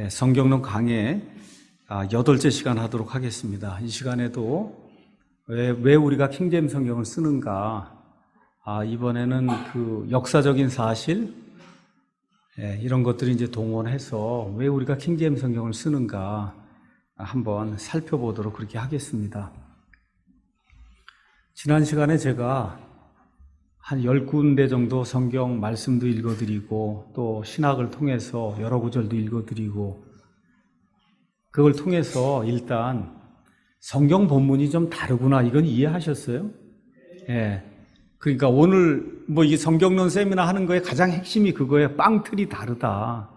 성경론 강해 8째 시간 하도록 하겠습니다. 이 시간에도 왜 우리가 킹제임스 성경을 쓰는가, 이번에는 그 역사적인 사실, 이런 것들이 이제 동원해서 왜 우리가 킹제임스 성경을 쓰는가 한번 살펴보도록 그렇게 하겠습니다. 지난 시간에 제가 한 10군데 정도 성경 말씀도 읽어드리고 또 신학을 통해서 여러 구절도 읽어드리고 그걸 통해서 일단 성경 본문이 좀 다르구나 이건 이해하셨어요? 그러니까 오늘 이게 성경론 세미나 하는 거에 가장 핵심이 그거예요. 빵틀이 다르다.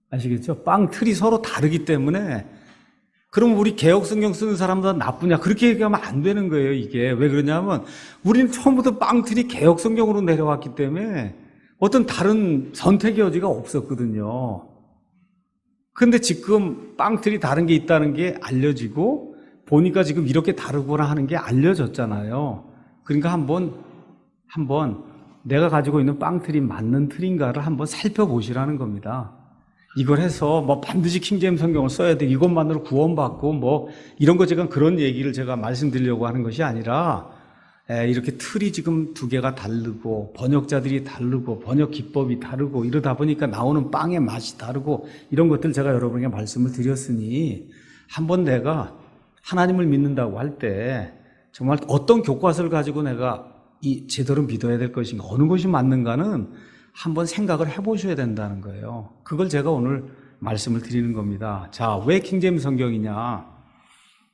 아시겠죠? 빵틀이 서로 다르기 때문에 그럼 우리 개혁 성경 쓰는 사람보다 나쁘냐? 그렇게 얘기하면 안 되는 거예요, 이게. 왜 그러냐면, 우리는 처음부터 빵틀이 개혁 성경으로 내려왔기 때문에 어떤 다른 선택의 여지가 없었거든요. 근데 지금 빵틀이 다른 게 있다는 게 알려지고, 보니까 지금 이렇게 다르구나 하는 게 알려졌잖아요. 그러니까 한번 내가 가지고 있는 빵틀이 맞는 틀인가를 한번 살펴보시라는 겁니다. 이걸 해서 반드시 킹제임스 성경을 써야 돼. 이것만으로 구원받고 이런 거 제가 그런 얘기를 제가 말씀드리려고 하는 것이 아니라 이렇게 틀이 지금 두 개가 다르고 번역자들이 다르고 번역 기법이 다르고 이러다 보니까 나오는 빵의 맛이 다르고 이런 것들 제가 여러분에게 말씀을 드렸으니 한번 내가 하나님을 믿는다고 할 때 정말 어떤 교과서를 가지고 내가 이 제대로 믿어야 될 것인가, 어느 것이 맞는가는 한번 생각을 해보셔야 된다는 거예요. 그걸 제가 오늘 말씀을 드리는 겁니다. 자, 왜 킹제임스 성경이냐?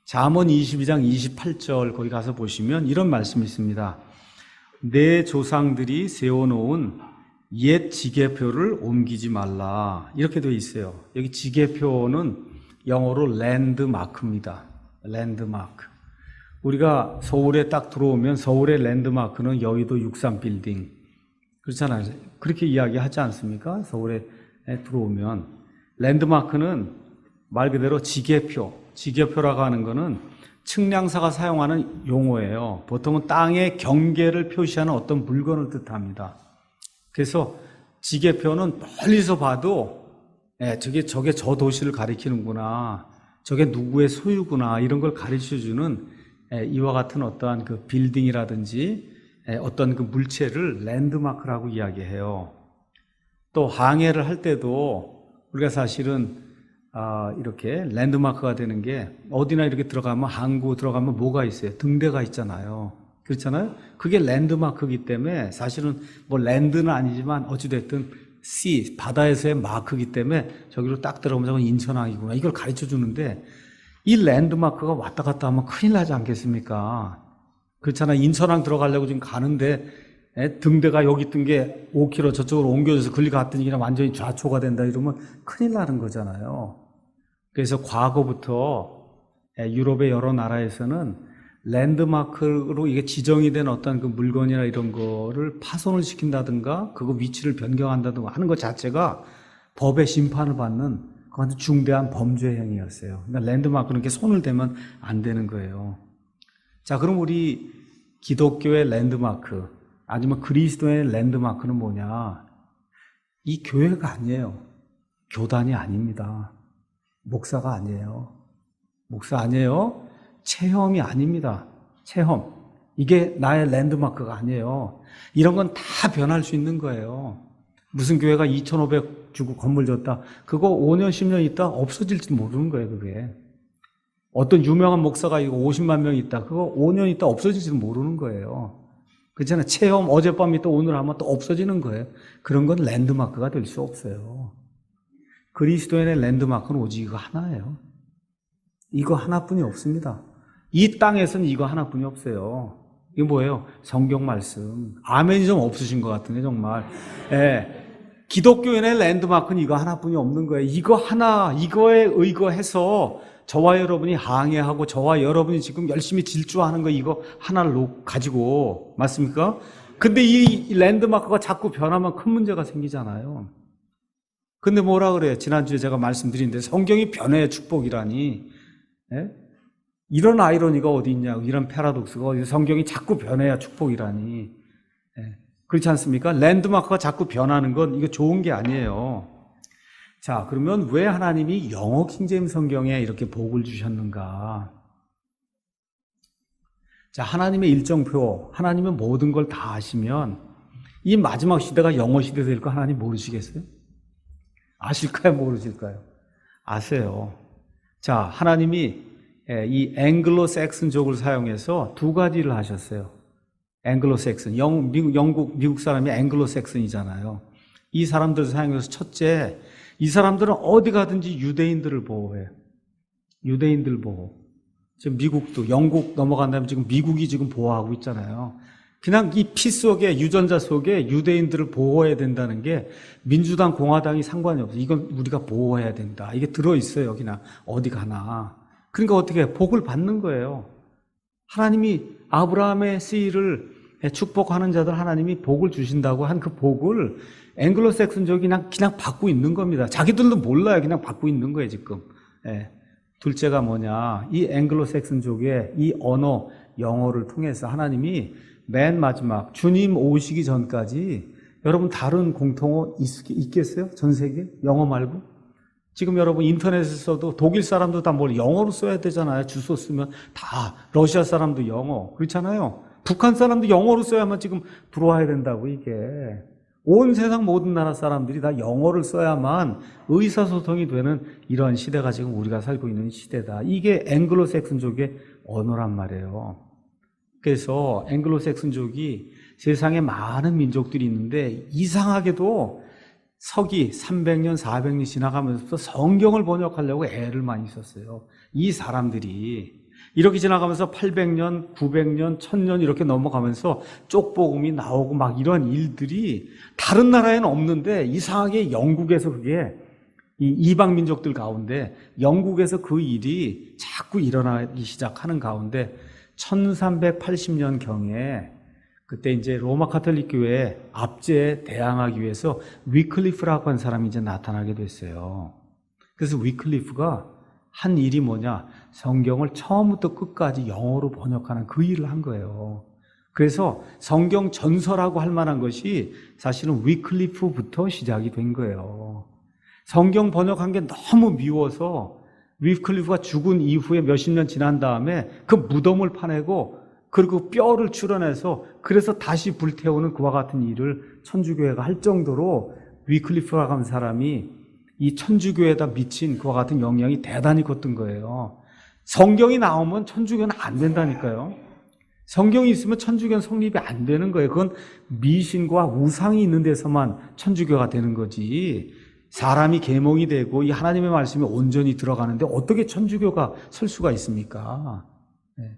잠언 22장 28절 거기 가서 보시면 이런 말씀이 있습니다. 내 조상들이 세워놓은 옛 지계표를 옮기지 말라. 이렇게 되어 있어요. 여기 지계표는 영어로 랜드마크입니다. 랜드마크. 우리가 서울에 딱 들어오면 서울의 랜드마크는 여의도 63빌딩. 그렇잖아요. 그렇게 이야기하지 않습니까? 서울에 들어오면. 랜드마크는 말 그대로 지계표라고 하는 거는 측량사가 사용하는 용어예요. 보통은 땅의 경계를 표시하는 어떤 물건을 뜻합니다. 그래서 지계표는 멀리서 봐도 저게 저 도시를 가리키는구나, 저게 누구의 소유구나, 이런 걸 가르쳐주는 이와 같은 어떠한 그 빌딩이라든지 어떤 그 물체를 랜드마크라고 이야기해요. 또 항해를 할 때도 우리가 사실은 이렇게 랜드마크가 되는 게 어디나 이렇게 들어가면, 항구 들어가면 뭐가 있어요? 등대가 있잖아요. 그렇잖아요? 그게 랜드마크이기 때문에 사실은 랜드는 아니지만 어찌됐든 바다에서의 마크이기 때문에 저기로 딱 들어가면 저건 인천항이구나, 이걸 가르쳐 주는데 이 랜드마크가 왔다 갔다 하면 큰일 나지 않겠습니까? 그렇잖아. 인천항 들어가려고 지금 가는데 등대가 여기 뜬 게 5km 저쪽으로 옮겨져서 글리 갔더니 그냥 완전히 좌초가 된다 이러면 큰일 나는 거잖아요. 그래서 과거부터 유럽의 여러 나라에서는 랜드마크로 이게 지정이 된 어떤 그 물건이나 이런 거를 파손을 시킨다든가 그거 위치를 변경한다든가 하는 것 자체가 법의 심판을 받는 그건 중대한 범죄 행위였어요. 그러니까 랜드마크는 이렇게 손을 대면 안 되는 거예요. 자, 그럼 우리 기독교의 랜드마크, 아니면 그리스도의 랜드마크는 뭐냐? 이 교회가 아니에요. 교단이 아닙니다. 목사가 아니에요. 목사 아니에요. 체험이 아닙니다. 체험. 이게 나의 랜드마크가 아니에요. 이런 건 다 변할 수 있는 거예요. 무슨 교회가 2,500 주고 건물 줬다. 그거 5년, 10년 있다 없어질지도 모르는 거예요, 그게. 어떤 유명한 목사가 이거 50만 명 있다. 그거 5년 있다 없어질지도 모르는 거예요. 그렇잖아요. 체험 어젯밤 있다 오늘 하면 또 없어지는 거예요. 그런 건 랜드마크가 될 수 없어요. 그리스도인의 랜드마크는 오직 이거 하나예요. 이거 하나뿐이 없습니다. 이 땅에서는 이거 하나뿐이 없어요. 이게 뭐예요? 성경 말씀. 아멘이 좀 없으신 것 같은데 정말. 기독교인의 랜드마크는 이거 하나뿐이 없는 거예요. 이거 하나, 이거에 의거해서 저와 여러분이 항해하고 저와 여러분이 지금 열심히 질주하는 거 이거 하나를 가지고, 맞습니까? 근데 이 랜드마크가 자꾸 변하면 큰 문제가 생기잖아요. 근데 뭐라 그래요? 지난주에 제가 말씀드린데 성경이 변해야 축복이라니. 이런 아이러니가 어디 있냐, 이런 패러독스가 어디, 성경이 자꾸 변해야 축복이라니. 그렇지 않습니까? 랜드마크가 자꾸 변하는 건 이거 좋은 게 아니에요. 자, 그러면 왜 하나님이 영어 킹제임스 성경에 이렇게 복을 주셨는가? 자, 하나님의 일정표, 하나님은 모든 걸 다 아시면 이 마지막 시대가 영어 시대 될 거 하나님 모르시겠어요? 아실까요? 모르실까요? 아세요. 자, 하나님이 이 앵글로 섹슨족을 사용해서 두 가지를 하셨어요. 앵글로 섹슨, 미국 사람이 앵글로 섹슨이잖아요. 이 사람들을 사용해서 첫째, 이 사람들은 어디 가든지 유대인들을 보호해요. 유대인들 보호. 지금 미국도, 영국 넘어간 다음에 지금 미국이 지금 보호하고 있잖아요. 그냥 이 피 속에, 유전자 속에 유대인들을 보호해야 된다는 게 민주당, 공화당이 상관이 없어요. 이건 우리가 보호해야 된다. 이게 들어있어요. 그냥 어디 가나. 그러니까 어떻게 복을 받는 거예요. 하나님이 아브라함의 씨를 축복하는 자들 하나님이 복을 주신다고 한 그 복을 앵글로색슨족이 그냥 받고 있는 겁니다. 자기들도 몰라요. 그냥 받고 있는 거예요, 지금. 둘째가 뭐냐. 이 앵글로색슨족의 이 언어, 영어를 통해서 하나님이 맨 마지막 주님 오시기 전까지 여러분 다른 공통어 있겠어요? 전 세계? 영어 말고? 지금 여러분 인터넷에서도 독일 사람도 다 뭘 영어로 써야 되잖아요. 주소 쓰면 다 러시아 사람도 영어 그렇잖아요. 북한 사람도 영어로 써야만 지금 들어와야 된다고 이게. 온 세상 모든 나라 사람들이 다 영어를 써야만 의사소통이 되는 이런 시대가 지금 우리가 살고 있는 시대다. 이게 앵글로색슨족의 언어란 말이에요. 그래서 앵글로색슨족이 세상에 많은 민족들이 있는데 이상하게도 서기 300년, 400년 지나가면서 성경을 번역하려고 애를 많이 썼어요. 이 사람들이 이렇게 지나가면서 800년, 900년, 1000년 이렇게 넘어가면서 쪽복음이 나오고 막 이런 일들이 다른 나라에는 없는데 이상하게 영국에서 그게 이 이방 민족들 가운데 영국에서 그 일이 자꾸 일어나기 시작하는 가운데 1380년 경에 그때 이제 로마 카톨릭 교회 압제에 대항하기 위해서 위클리프라고 한 사람이 이제 나타나게 됐어요. 그래서 위클리프가 한 일이 뭐냐? 성경을 처음부터 끝까지 영어로 번역하는 그 일을 한 거예요. 그래서 성경 전서라고 할 만한 것이 사실은 위클리프부터 시작이 된 거예요. 성경 번역한 게 너무 미워서 위클리프가 죽은 이후에 몇십 년 지난 다음에 그 무덤을 파내고 그리고 뼈를 출원해서 그래서 다시 불태우는 그와 같은 일을 천주교회가 할 정도로 위클리프라고 하는 사람이 이 천주교에다 미친 그와 같은 영향이 대단히 컸던 거예요. 성경이 나오면 천주교는 안 된다니까요. 성경이 있으면 천주교는 성립이 안 되는 거예요. 그건 미신과 우상이 있는 데서만 천주교가 되는 거지. 사람이 계몽이 되고 이 하나님의 말씀이 온전히 들어가는데 어떻게 천주교가 설 수가 있습니까? 네.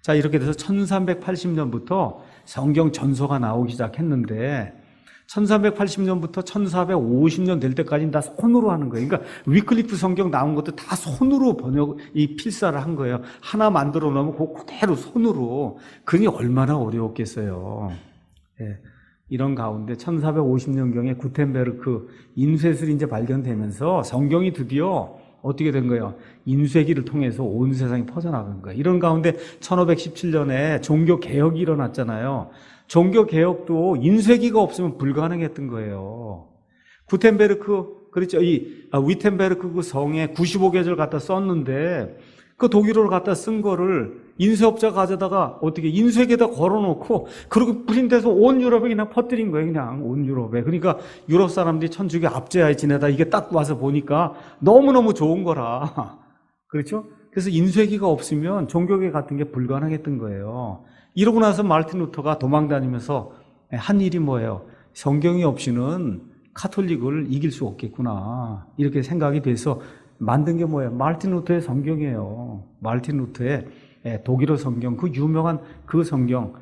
자, 이렇게 돼서 1380년부터 성경 전서가 나오기 시작했는데 1380년부터 1450년 될 때까지는 다 손으로 하는 거예요. 그러니까 위클리프 성경 나온 것도 다 손으로 이 필사를 한 거예요. 하나 만들어 놓으면 그대로 손으로. 그니 얼마나 어려웠겠어요. 예. 이런 가운데 1450년경에 구텐베르크 인쇄술이 이제 발견되면서 성경이 드디어 어떻게 된 거예요? 인쇄기를 통해서 온 세상에 퍼져나간 거예요. 이런 가운데 1517년에 종교개혁이 일어났잖아요. 종교개혁도 인쇄기가 없으면 불가능했던 거예요. 구텐베르크, 그렇죠. 위텐베르크 그 성에 95계절 갖다 썼는데 그 독일어를 갖다 쓴 거를 인쇄업자가 가져다가 어떻게 인쇄기에다 걸어놓고 그리고 프린트해서 온 유럽에 그냥 퍼뜨린 거예요. 그냥 온 유럽에. 그러니까 유럽 사람들이 천주교 압제하에 지내다 이게 딱 와서 보니까 너무너무 좋은 거라. 그렇죠? 그래서 인쇄기가 없으면 종교개혁 같은 게 불가능했던 거예요. 이러고 나서 마르틴 루터가 도망다니면서 한 일이 뭐예요? 성경이 없이는 카톨릭을 이길 수 없겠구나. 이렇게 생각이 돼서 만든 게 뭐예요? 마르틴 루터의 성경이에요. 마르틴 루터의 독일어 성경, 그 유명한 그 성경,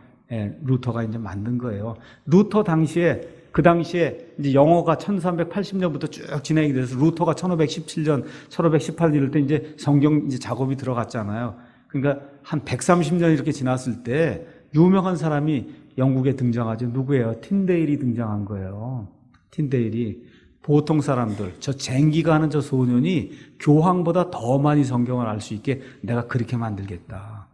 루터가 이제 만든 거예요. 루터 당시에, 그 당시에 이제 영어가 1380년부터 쭉 진행이 돼서 루터가 1517년, 1518년 이럴 때 이제 성경 이제 작업이 들어갔잖아요. 그러니까 한 130년 이렇게 지났을 때 유명한 사람이 영국에 등장하죠. 누구예요? 틴데일이 등장한 거예요. 틴데일이. 보통 사람들, 저 쟁기가 하는 저 소년이 교황보다 더 많이 성경을 알 수 있게 내가 그렇게 만들겠다.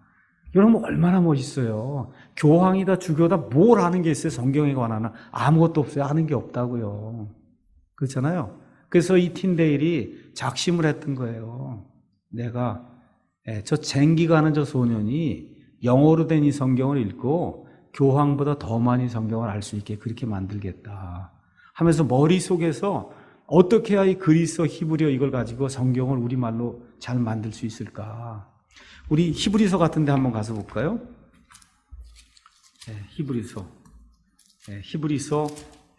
여러분 얼마나 멋있어요. 교황이다 주교다 뭘 아는 게 있어요. 성경에 관한 아무것도 없어요. 아는 게 없다고요. 그렇잖아요. 그래서 이 틴데일이 작심을 했던 거예요. 내가 저 쟁기 가는 저 소년이 영어로 된 이 성경을 읽고 교황보다 더 많이 성경을 알 수 있게 그렇게 만들겠다 하면서 머릿속에서 어떻게 해야 이 그리스어 히브리어 이걸 가지고 성경을 우리말로 잘 만들 수 있을까? 우리 히브리서 같은 데 한번 가서 볼까요? 히브리서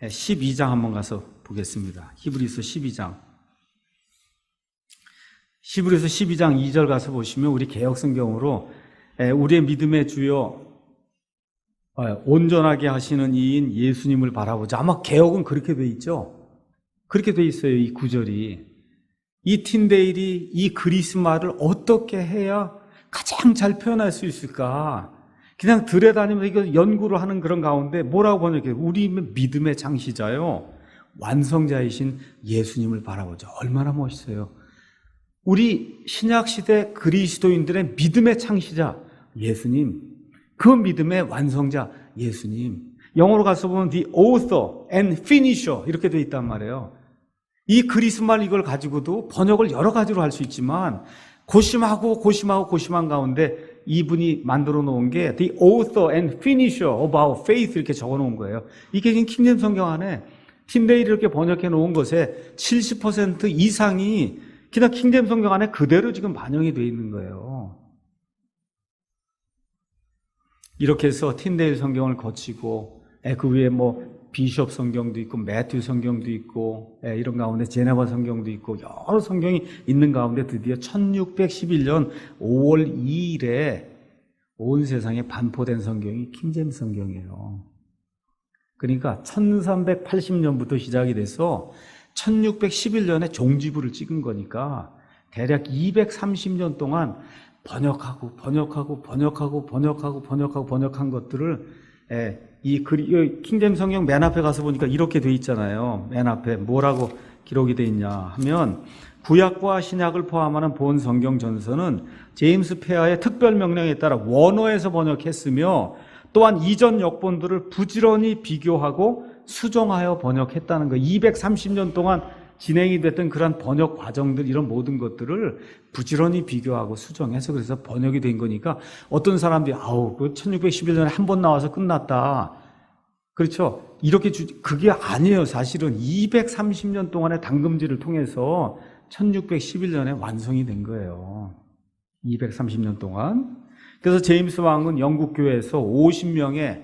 12장 한번 가서 보겠습니다. 히브리서 12장. 히브리서 12장 2절 가서 보시면 우리 개역성경으로 우리의 믿음의 주여 온전하게 하시는 이인 예수님을 바라보자. 아마 개역은 그렇게 돼 있죠. 그렇게 돼 있어요. 이 구절이. 이 틴데일이 이 그리스말을 어떻게 해야 가장 잘 표현할 수 있을까? 그냥 들여다니면서 이거 연구를 하는 그런 가운데 뭐라고 번역해요? 우리 믿음의 창시자요, 완성자이신 예수님을 바라보자. 얼마나 멋있어요. 우리 신약시대 그리스도인들의 믿음의 창시자 예수님, 그 믿음의 완성자 예수님. 영어로 가서 보면 the author and finisher 이렇게 되어 있단 말이에요. 이 그리스말 이걸 가지고도 번역을 여러 가지로 할 수 있지만 고심한 가운데 이분이 만들어 놓은 게 the author and finisher of our faith 이렇게 적어 놓은 거예요. 이게 지금 킹제임스 성경 안에 틴데일 이렇게 번역해 놓은 것의 70% 이상이 그냥 킹제임스 성경 안에 그대로 지금 반영이 되어 있는 거예요. 이렇게 해서 틴데일 성경을 거치고 그 위에 비숍 성경도 있고 매튜 성경도 있고 이런 가운데 제네바 성경도 있고 여러 성경이 있는 가운데 드디어 1611년 5월 2일에 온 세상에 반포된 성경이 킹제임스 성경이에요. 그러니까 1380년부터 시작이 돼서 1611년에 종지부를 찍은 거니까 대략 230년 동안 번역한 것들을 이 킹제임스 성경 맨 앞에 가서 보니까 이렇게 돼 있잖아요. 맨 앞에 뭐라고 기록이 돼 있냐 하면 구약과 신약을 포함하는 본 성경 전서는 제임스 페어의 특별 명령에 따라 원어에서 번역했으며 또한 이전 역본들을 부지런히 비교하고 수정하여 번역했다는 거. 230년 동안 진행이 됐던 그런 번역 과정들 이런 모든 것들을 부지런히 비교하고 수정해서 그래서 번역이 된 거니까 어떤 사람들이 그 1611년에 한 번 나와서 끝났다. 그렇죠? 이렇게 그게 아니에요. 사실은 230년 동안의 당금질을 통해서 1611년에 완성이 된 거예요. 230년 동안. 그래서 제임스 왕은 영국 교회에서 50명의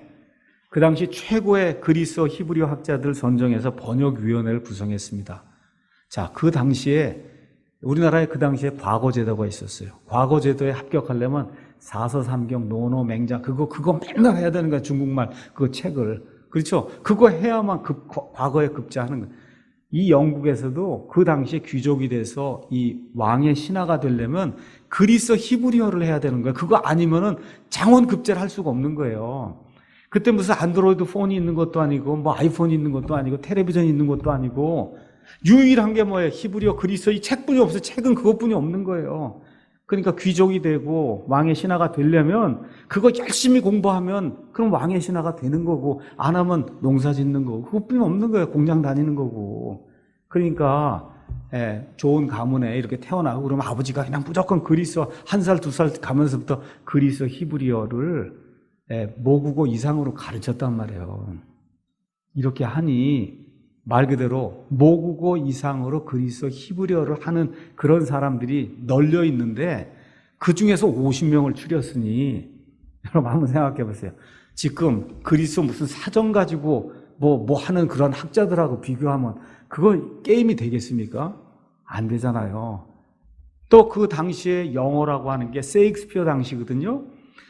그 당시 최고의 그리스어 히브리어 학자들 선정해서 번역위원회를 구성했습니다. 자, 그 당시에 우리나라에 그 당시에 과거제도가 있었어요. 과거제도에 합격하려면 사서삼경, 노노, 맹자 그거 맨날 해야 되는 거야. 중국말 그 책을. 그렇죠? 그거 해야만 과거에 급제하는 거예요. 이 영국에서도 그 당시에 귀족이 돼서 이 왕의 신하가 되려면 그리스어 히브리어를 해야 되는 거예요. 그거 아니면은 장원 급제를 할 수가 없는 거예요. 그때 무슨 안드로이드 폰이 있는 것도 아니고 아이폰이 있는 것도 아니고 텔레비전이 있는 것도 아니고 유일한 게 뭐예요? 히브리어 그리스어 이 책뿐이 없어요. 책은 그것뿐이 없는 거예요. 그러니까 귀족이 되고 왕의 신하가 되려면 그거 열심히 공부하면 그럼 왕의 신하가 되는 거고 안 하면 농사 짓는 거고 그것뿐이 없는 거예요. 공장 다니는 거고. 그러니까 좋은 가문에 이렇게 태어나고 그러면 아버지가 그냥 무조건 그리스어 1살 2살 가면서부터 그리스어 히브리어를 모국어 이상으로 가르쳤단 말이에요. 이렇게 하니 말 그대로 모국어 이상으로 그리스어 히브리어를 하는 그런 사람들이 널려 있는데 그 중에서 50명을 추렸으니 여러분 한번 생각해 보세요. 지금 그리스어 무슨 사전 가지고 뭐 하는 그런 학자들하고 비교하면 그거 게임이 되겠습니까? 안 되잖아요. 또 그 당시에 영어라고 하는 게 세익스피어 당시거든요.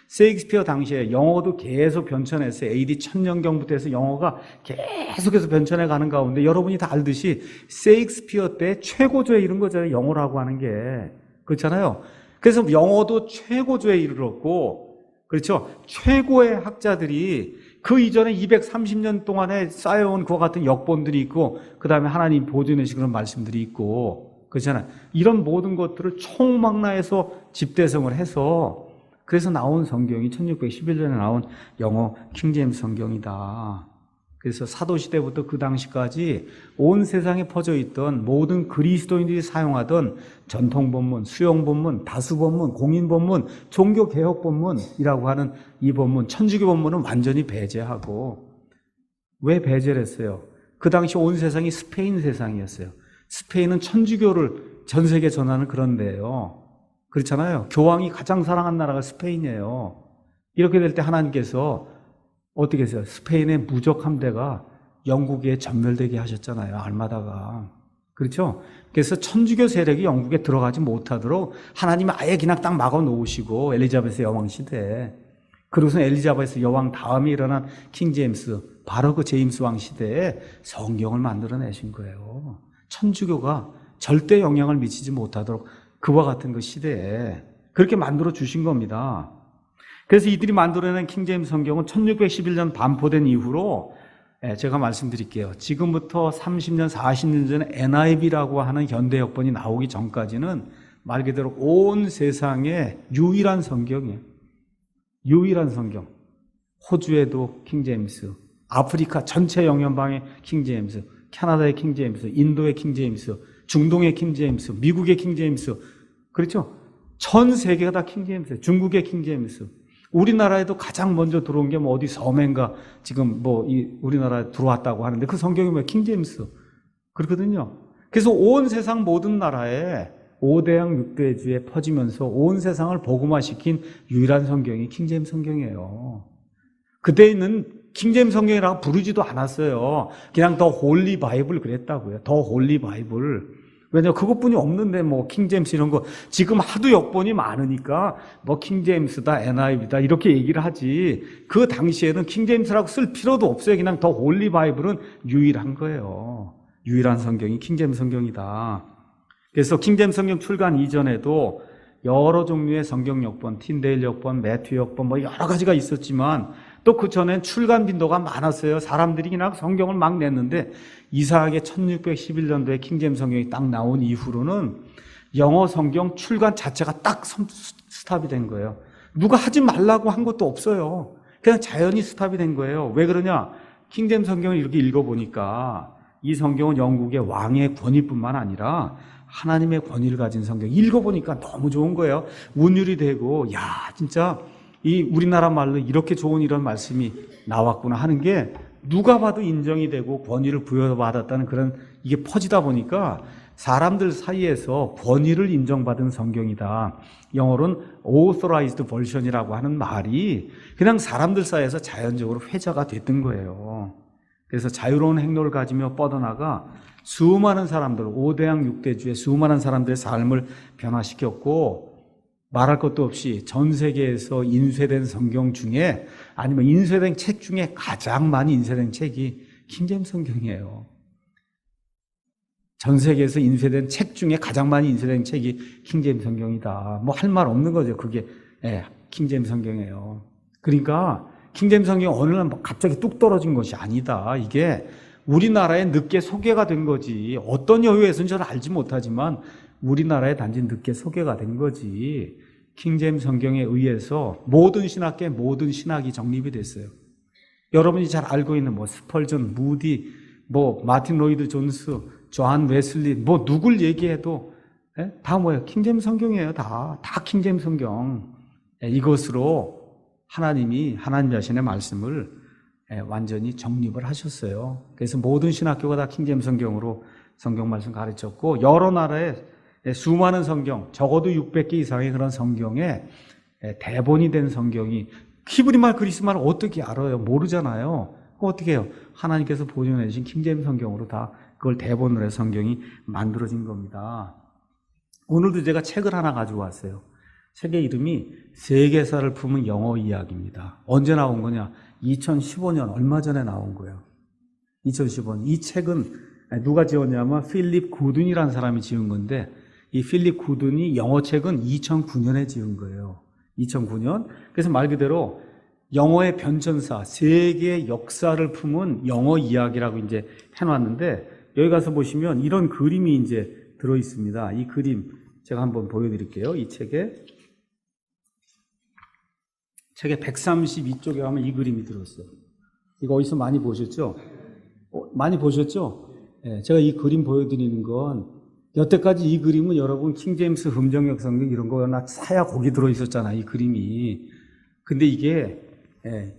세익스피어 당시에 영어도 계속 변천해서 AD 1000년경부터 해서 영어가 계속해서 변천해 가는 가운데 여러분이 다 알듯이 세익스피어 때 최고조에 이른 거잖아요. 영어라고 하는 게. 그렇잖아요. 그래서 영어도 최고조에 이르렀고, 그렇죠. 최고의 학자들이 그 이전에 230년 동안에 쌓여온 그와 같은 역본들이 있고, 그 다음에 하나님 보존해주신 그런 말씀들이 있고, 그렇잖아요. 이런 모든 것들을 총망라해서 집대성을 해서 그래서 나온 성경이 1611년에 나온 영어 킹제임스 성경이다. 그래서 사도시대부터 그 당시까지 온 세상에 퍼져 있던 모든 그리스도인들이 사용하던 전통본문, 수용본문, 다수본문, 공인본문, 종교개혁본문이라고 하는 이 본문, 천주교 본문은 완전히 배제하고, 왜 배제를 했어요? 그 당시 온 세상이 스페인 세상이었어요. 스페인은 천주교를 전 세계에 전하는 그런 데예요. 그렇잖아요. 교황이 가장 사랑하는 나라가 스페인이에요. 이렇게 될 때 하나님께서 어떻게 했어요? 스페인의 무적 함대가 영국에 전멸되게 하셨잖아요. 알마다가. 그렇죠? 그래서 천주교 세력이 영국에 들어가지 못하도록 하나님이 아예 그냥 딱 막아 놓으시고, 엘리자베스 여왕 시대에. 그리고서 엘리자베스 여왕 다음에 일어난 킹 제임스, 바로 그 제임스 왕 시대에 성경을 만들어내신 거예요. 천주교가 절대 영향을 미치지 못하도록 그와 같은 그 시대에 그렇게 만들어 주신 겁니다. 그래서 이들이 만들어낸 킹제임스 성경은 1611년 반포된 이후로, 제가 말씀드릴게요. 지금부터 30년, 40년 전에 NIV라고 하는 현대 역본이 나오기 전까지는 말 그대로 온 세상의 유일한 성경이에요. 유일한 성경. 호주에도 킹제임스, 아프리카 전체 영연방의 킹제임스, 캐나다의 킹제임스, 인도의 킹제임스, 중동의 킹제임스, 미국의 킹제임스, 그렇죠? 전 세계가 다 킹제임스예요. 중국의 킹제임스. 우리나라에도 가장 먼저 들어온 게 뭐 어디 서맨가 지금 뭐 우리나라에 들어왔다고 하는데 그 성경이 뭐예요? 킹제임스. 그렇거든요. 그래서 온 세상 모든 나라에 5대양 6대주에 퍼지면서 온 세상을 복음화시킨 유일한 성경이 킹제임스 성경이에요. 그때 있는 킹제임스 성경이라고 부르지도 않았어요. 그냥 더 홀리 바이블 그랬다고요. 더 홀리 바이블. 왜냐면 그것뿐이 없는데 뭐 킹제임스 이런 거 지금 하도 역본이 많으니까 뭐 킹제임스다 NIV다 이렇게 얘기를 하지, 그 당시에는 킹제임스라고 쓸 필요도 없어요. 그냥 더 홀리 바이블은 유일한 거예요. 유일한 성경이 킹제임스 성경이다. 그래서 킹제임스 성경 출간 이전에도 여러 종류의 성경 역본, 틴데일 역본, 매튜 역본 뭐 여러 가지가 있었지만 또 그 전엔 출간 빈도가 많았어요. 사람들이 그냥 성경을 막 냈는데 이상하게 1611년도에 킹제임스 성경이 딱 나온 이후로는 영어 성경 출간 자체가 딱 스탑이 된 거예요. 누가 하지 말라고 한 것도 없어요. 그냥 자연히 스탑이 된 거예요. 왜 그러냐? 킹제임스 성경을 이렇게 읽어보니까 이 성경은 영국의 왕의 권위뿐만 아니라 하나님의 권위를 가진 성경. 읽어보니까 너무 좋은 거예요. 운율이 되고, 야, 진짜 이 우리나라 말로 이렇게 좋은 이런 말씀이 나왔구나 하는 게 누가 봐도 인정이 되고 권위를 부여받았다는 그런, 이게 퍼지다 보니까 사람들 사이에서 권위를 인정받은 성경이다. 영어로는 authorized version이라고 하는 말이 그냥 사람들 사이에서 자연적으로 회자가 됐던 거예요. 그래서 자유로운 행로를 가지며 뻗어나가 수많은 사람들, 5대양 6대주의 수많은 사람들의 삶을 변화시켰고, 말할 것도 없이 전 세계에서 인쇄된 성경 중에, 아니면 인쇄된 책 중에 가장 많이 인쇄된 책이 킹제임스 성경이에요. 전 세계에서 인쇄된 책 중에 가장 많이 인쇄된 책이 킹제임스 성경이다. 뭐 할 말 없는 거죠. 그게 킹제임스 성경이에요. 그러니까 킹제임스 성경이 어느 날 갑자기 뚝 떨어진 것이 아니다. 이게 우리나라에 늦게 소개가 된 거지. 어떤 여유에서는 저는 알지 못하지만 우리나라에 단지 늦게 소개가 된 거지. 킹제임스 성경에 의해서 모든 신학계 모든 신학이 정립이 됐어요. 여러분이 잘 알고 있는 뭐 스펄전, 무디, 뭐 마틴 로이드 존스, 조한 웨슬리, 뭐 누굴 얘기해도 다 뭐예요? 킹제임스 성경이에요. 다 킹제임스 성경. 이것으로 하나님이 하나님 자신의 말씀을 완전히 정립을 하셨어요. 그래서 모든 신학교가 다 킹제임스 성경으로 성경 말씀 가르쳤고, 여러 나라에 수많은 성경, 적어도 600개 이상의 그런 성경에 대본이 된 성경이, 히브리말 그리스말 어떻게 알아요? 모르잖아요. 어떻게 해요? 하나님께서 보존해 주신 킹제임스 성경으로 다 그걸 대본으로 해서 성경이 만들어진 겁니다. 오늘도 제가 책을 하나 가지고 왔어요. 책의 이름이 세계사를 품은 영어 이야기입니다. 언제 나온 거냐? 2015년, 얼마 전에 나온 거예요. 2015년. 이 책은 누가 지었냐면 필립 구든이라는 사람이 지은 건데, 이 필립 구든이 영어 책은 2009년에 지은 거예요. 2009년. 그래서 말 그대로 영어의 변천사, 세계의 역사를 품은 영어 이야기라고 이제 해놨는데, 여기 가서 보시면 이런 그림이 이제 들어 있습니다. 이 그림 제가 한번 보여드릴게요. 이 책에 132쪽에 가면 이 그림이 들었어요. 이거 어디서 많이 보셨죠? 많이 보셨죠? 예, 제가 이 그림 보여드리는 건 여태까지 이 그림은 여러분 킹제임스 흠정역 성경 이런 거나 사야 거기 들어있었잖아, 이 그림이. 근데 이게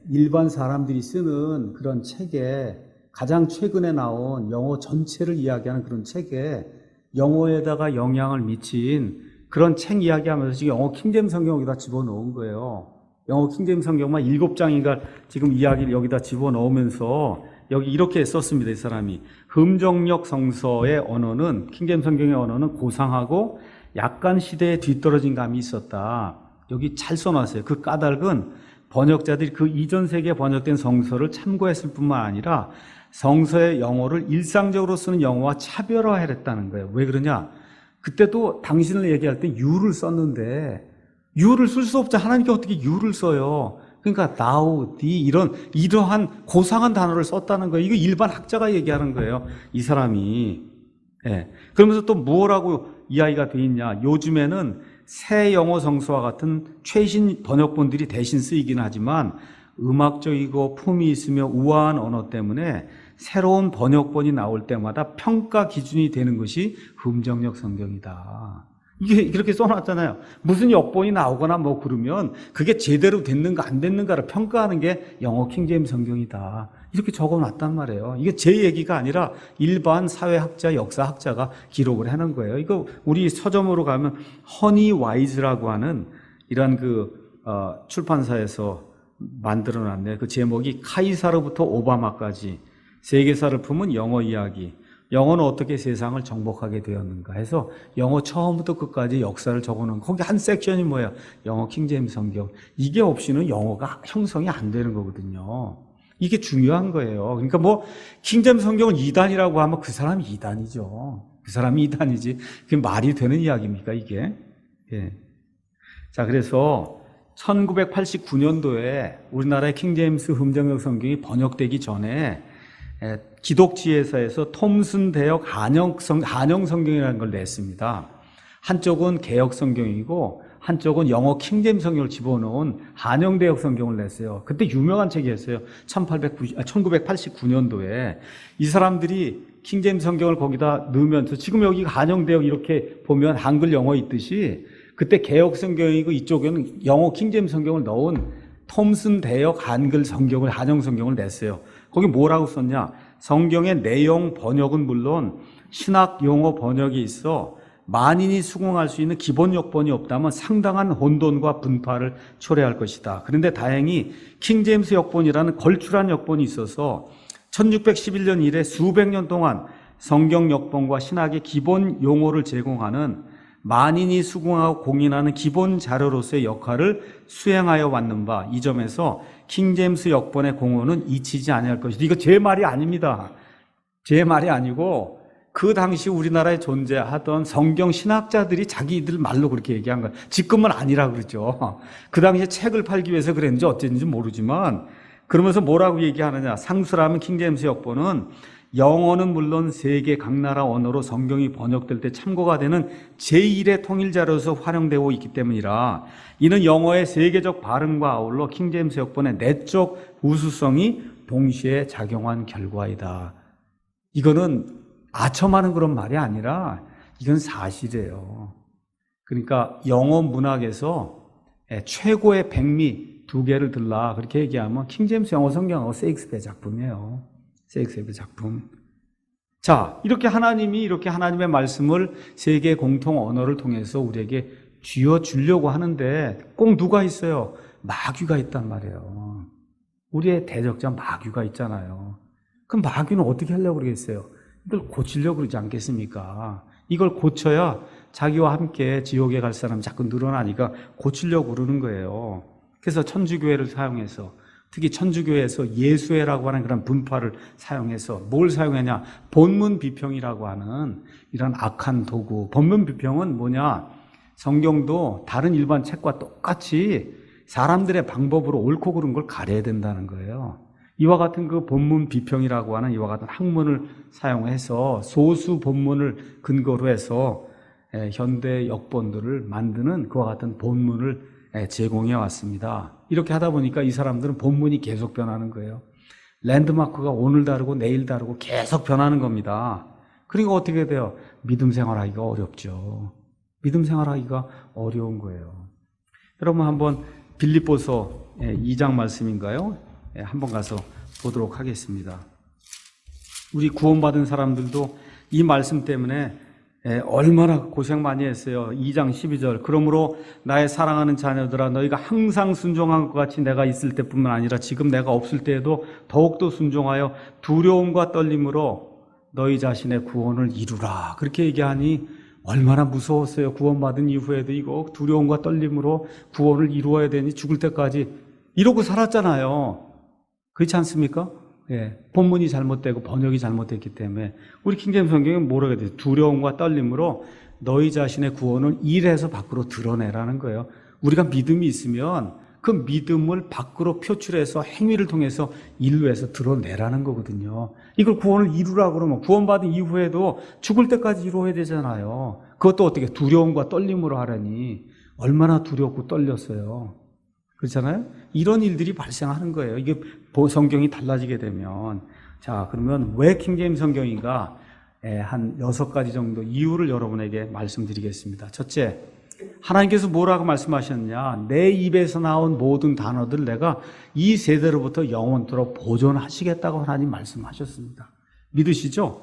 일반 사람들이 쓰는 그런 책에 가장 최근에 나온 영어 전체를 이야기하는 그런 책에 영어에다가 영향을 미친 그런 책 이야기하면서 지금 영어 킹제임스 성경 여기다 집어넣은 거예요. 영어 킹제임스 성경만 7장인가 지금 이야기를 여기다 집어넣으면서 여기 이렇게 썼습니다. 이 사람이. 흠정역 성서의 언어는 킹제임스 성경의 언어는 고상하고 약간 시대에 뒤떨어진 감이 있었다. 여기 잘 써놨어요. 그 까닭은 번역자들이 그 이전 세기에 번역된 성서를 참고했을 뿐만 아니라 성서의 영어를 일상적으로 쓰는 영어와 차별화했다는 거예요. 왜 그러냐? 그때도 당신을 얘기할 때 you를 썼는데 you를 쓸 수 없죠. 하나님께 어떻게 you를 써요? 그러니까 thou, thee 이러한 고상한 단어를 썼다는 거예요. 이거 일반 학자가 얘기하는 거예요. 이 사람이. 예. 그러면서 또 뭐라고 이야기가 돼 있냐? 요즘에는 새 영어 성서와 같은 최신 번역본들이 대신 쓰이긴 하지만 음악적이고 품이 있으며 우아한 언어 때문에 새로운 번역본이 나올 때마다 평가 기준이 되는 것이 흠정역 성경이다. 이게 이렇게 써놨잖아요. 무슨 역본이 나오거나 뭐 그러면 그게 제대로 됐는가 안 됐는가를 평가하는 게 영어 킹제임스 성경이다. 이렇게 적어놨단 말이에요. 이게 제 얘기가 아니라 일반 사회학자, 역사학자가 기록을 해놓은 거예요. 이거 우리 서점으로 가면 허니 와이즈라고 하는 이런 출판사에서 만들어놨네요. 그 제목이 카이사르부터 오바마까지 세계사를 품은 영어 이야기. 영어는 어떻게 세상을 정복하게 되었는가 해서 영어 처음부터 끝까지 역사를 적어놓은 거기 한 섹션이 뭐야? 영어 킹제임스 성경. 이게 없이는 영어가 형성이 안 되는 거거든요. 이게 중요한 거예요. 그러니까 뭐 킹제임스 성경을 이단이라고 하면 그 사람이 이단이죠. 그 사람이 이단이지. 그게 말이 되는 이야기입니까 이게? 예. 자, 그래서 1989년도에 우리나라의 킹제임스 흠정역 성경이 번역되기 전에 기독지회사에서 톰슨 대역 한영 성경이라는 걸 냈습니다. 한쪽은 개역 성경이고 한쪽은 영어 킹제임스 성경을 집어넣은 한영 대역 성경을 냈어요. 그때 유명한 책이었어요. 1989년도에 이 사람들이 킹제임스 성경을 거기다 넣으면서 지금 여기 한영 대역 이렇게 보면 한글 영어 있듯이 그때 개역 성경이고 이쪽에는 영어 킹제임스 성경을 넣은 톰슨 대역 한글 성경을 한영 성경을 냈어요. 거기 뭐라고 썼냐? 성경의 내용 번역은 물론 신학 용어 번역이 있어 만인이 수긍할 수 있는 기본 역본이 없다면 상당한 혼돈과 분파를 초래할 것이다. 그런데 다행히 킹제임스 역본이라는 걸출한 역본이 있어서 1611년 이래 수백 년 동안 성경 역본과 신학의 기본 용어를 제공하는 만인이 수긍하고 공인하는 기본 자료로서의 역할을 수행하여 왔는 바 이 점에서 킹제임스 역본의 공헌은 잊히지 아니할 것이다. 이거 제 말이 아닙니다. 제 말이 아니고 그 당시 우리나라에 존재하던 성경 신학자들이 자기들 말로 그렇게 얘기한 거예요. 지금은 아니라 그러죠. 그 당시에 책을 팔기 위해서 그랬는지 어쨌는지 모르지만 그러면서 뭐라고 얘기하느냐. 상수라면 킹제임스 역본은 영어는 물론 세계 각 나라 언어로 성경이 번역될 때 참고가 되는 제1의 통일자료로서 활용되고 있기 때문이라 이는 영어의 세계적 발음과 아울러 킹제임스 역본의 내적 우수성이 동시에 작용한 결과이다. 이거는 아첨하는 그런 말이 아니라 이건 사실이에요. 그러니까 영어 문학에서 최고의 백미 두 개를 들라 그렇게 얘기하면 킹제임스 영어 성경하고 세익스피어 작품이에요. 세익스피어 작품. 자, 이렇게 하나님이 이렇게 하나님의 말씀을 세계 공통 언어를 통해서 우리에게 쥐어주려고 하는데 꼭 누가 있어요? 마귀가 있단 말이에요. 우리의 대적자 마귀가 있잖아요. 그럼 마귀는 어떻게 하려고 그러겠어요? 이걸 고치려고 그러지 않겠습니까? 이걸 고쳐야 자기와 함께 지옥에 갈 사람이 자꾸 늘어나니까 고치려고 그러는 거예요. 그래서 천주교회를 사용해서 특히 천주교회에서 예수회라고 하는 그런 분파를 사용해서 뭘 사용하냐? 본문 비평이라고 하는 이런 악한 도구. 본문 비평은 뭐냐? 성경도 다른 일반 책과 똑같이 사람들의 방법으로 옳고 그른 걸 가려야 된다는 거예요. 이와 같은 그 본문 비평이라고 하는 이와 같은 학문을 사용해서 소수 본문을 근거로 해서 현대 역본들을 만드는 그와 같은 본문을 제공해 왔습니다. 이렇게 하다 보니까 이 사람들은 본문이 계속 변하는 거예요. 랜드마크가 오늘 다르고 내일 다르고 계속 변하는 겁니다. 그러니까 어떻게 돼요? 믿음 생활하기가 어렵죠. 믿음 생활하기가 어려운 거예요. 여러분 한번 빌립보서 2장 말씀인가요? 한번 가서 보도록 하겠습니다. 우리 구원받은 사람들도 이 말씀 때문에 얼마나 고생 많이 했어요. 2장 12절. 그러므로 나의 사랑하는 자녀들아 너희가 항상 순종한 것 같이 내가 있을 때뿐만 아니라 지금 내가 없을 때에도 더욱더 순종하여 두려움과 떨림으로 너희 자신의 구원을 이루라. 그렇게 얘기하니 얼마나 무서웠어요. 구원받은 이후에도 이거 두려움과 떨림으로 구원을 이루어야 되니 죽을 때까지 이러고 살았잖아요. 그렇지 않습니까? 본문이 잘못되고 번역이 잘못됐기 때문에 우리 킹제임스 성경은 뭐라고 해야 돼요? 두려움과 떨림으로 너희 자신의 구원을 일해서 밖으로 드러내라는 거예요. 우리가 믿음이 있으면 그 믿음을 밖으로 표출해서 행위를 통해서 인류에서 드러내라는 거거든요. 이걸 구원을 이루라 그러면 구원받은 이후에도 죽을 때까지 이루어야 되잖아요. 그것도 어떻게 두려움과 떨림으로 하라니 얼마나 두렵고 떨렸어요. 그렇잖아요? 이런 일들이 발생하는 거예요. 이게 성경이 달라지게 되면. 자, 그러면 왜 킹제임스 성경인가? 한 6가지 정도 이유를 여러분에게 말씀드리겠습니다. 첫째, 하나님께서 뭐라고 말씀하셨냐? 내 입에서 나온 모든 단어들 내가 이 세대로부터 영원토록 보존하시겠다고 하나님 말씀하셨습니다. 믿으시죠?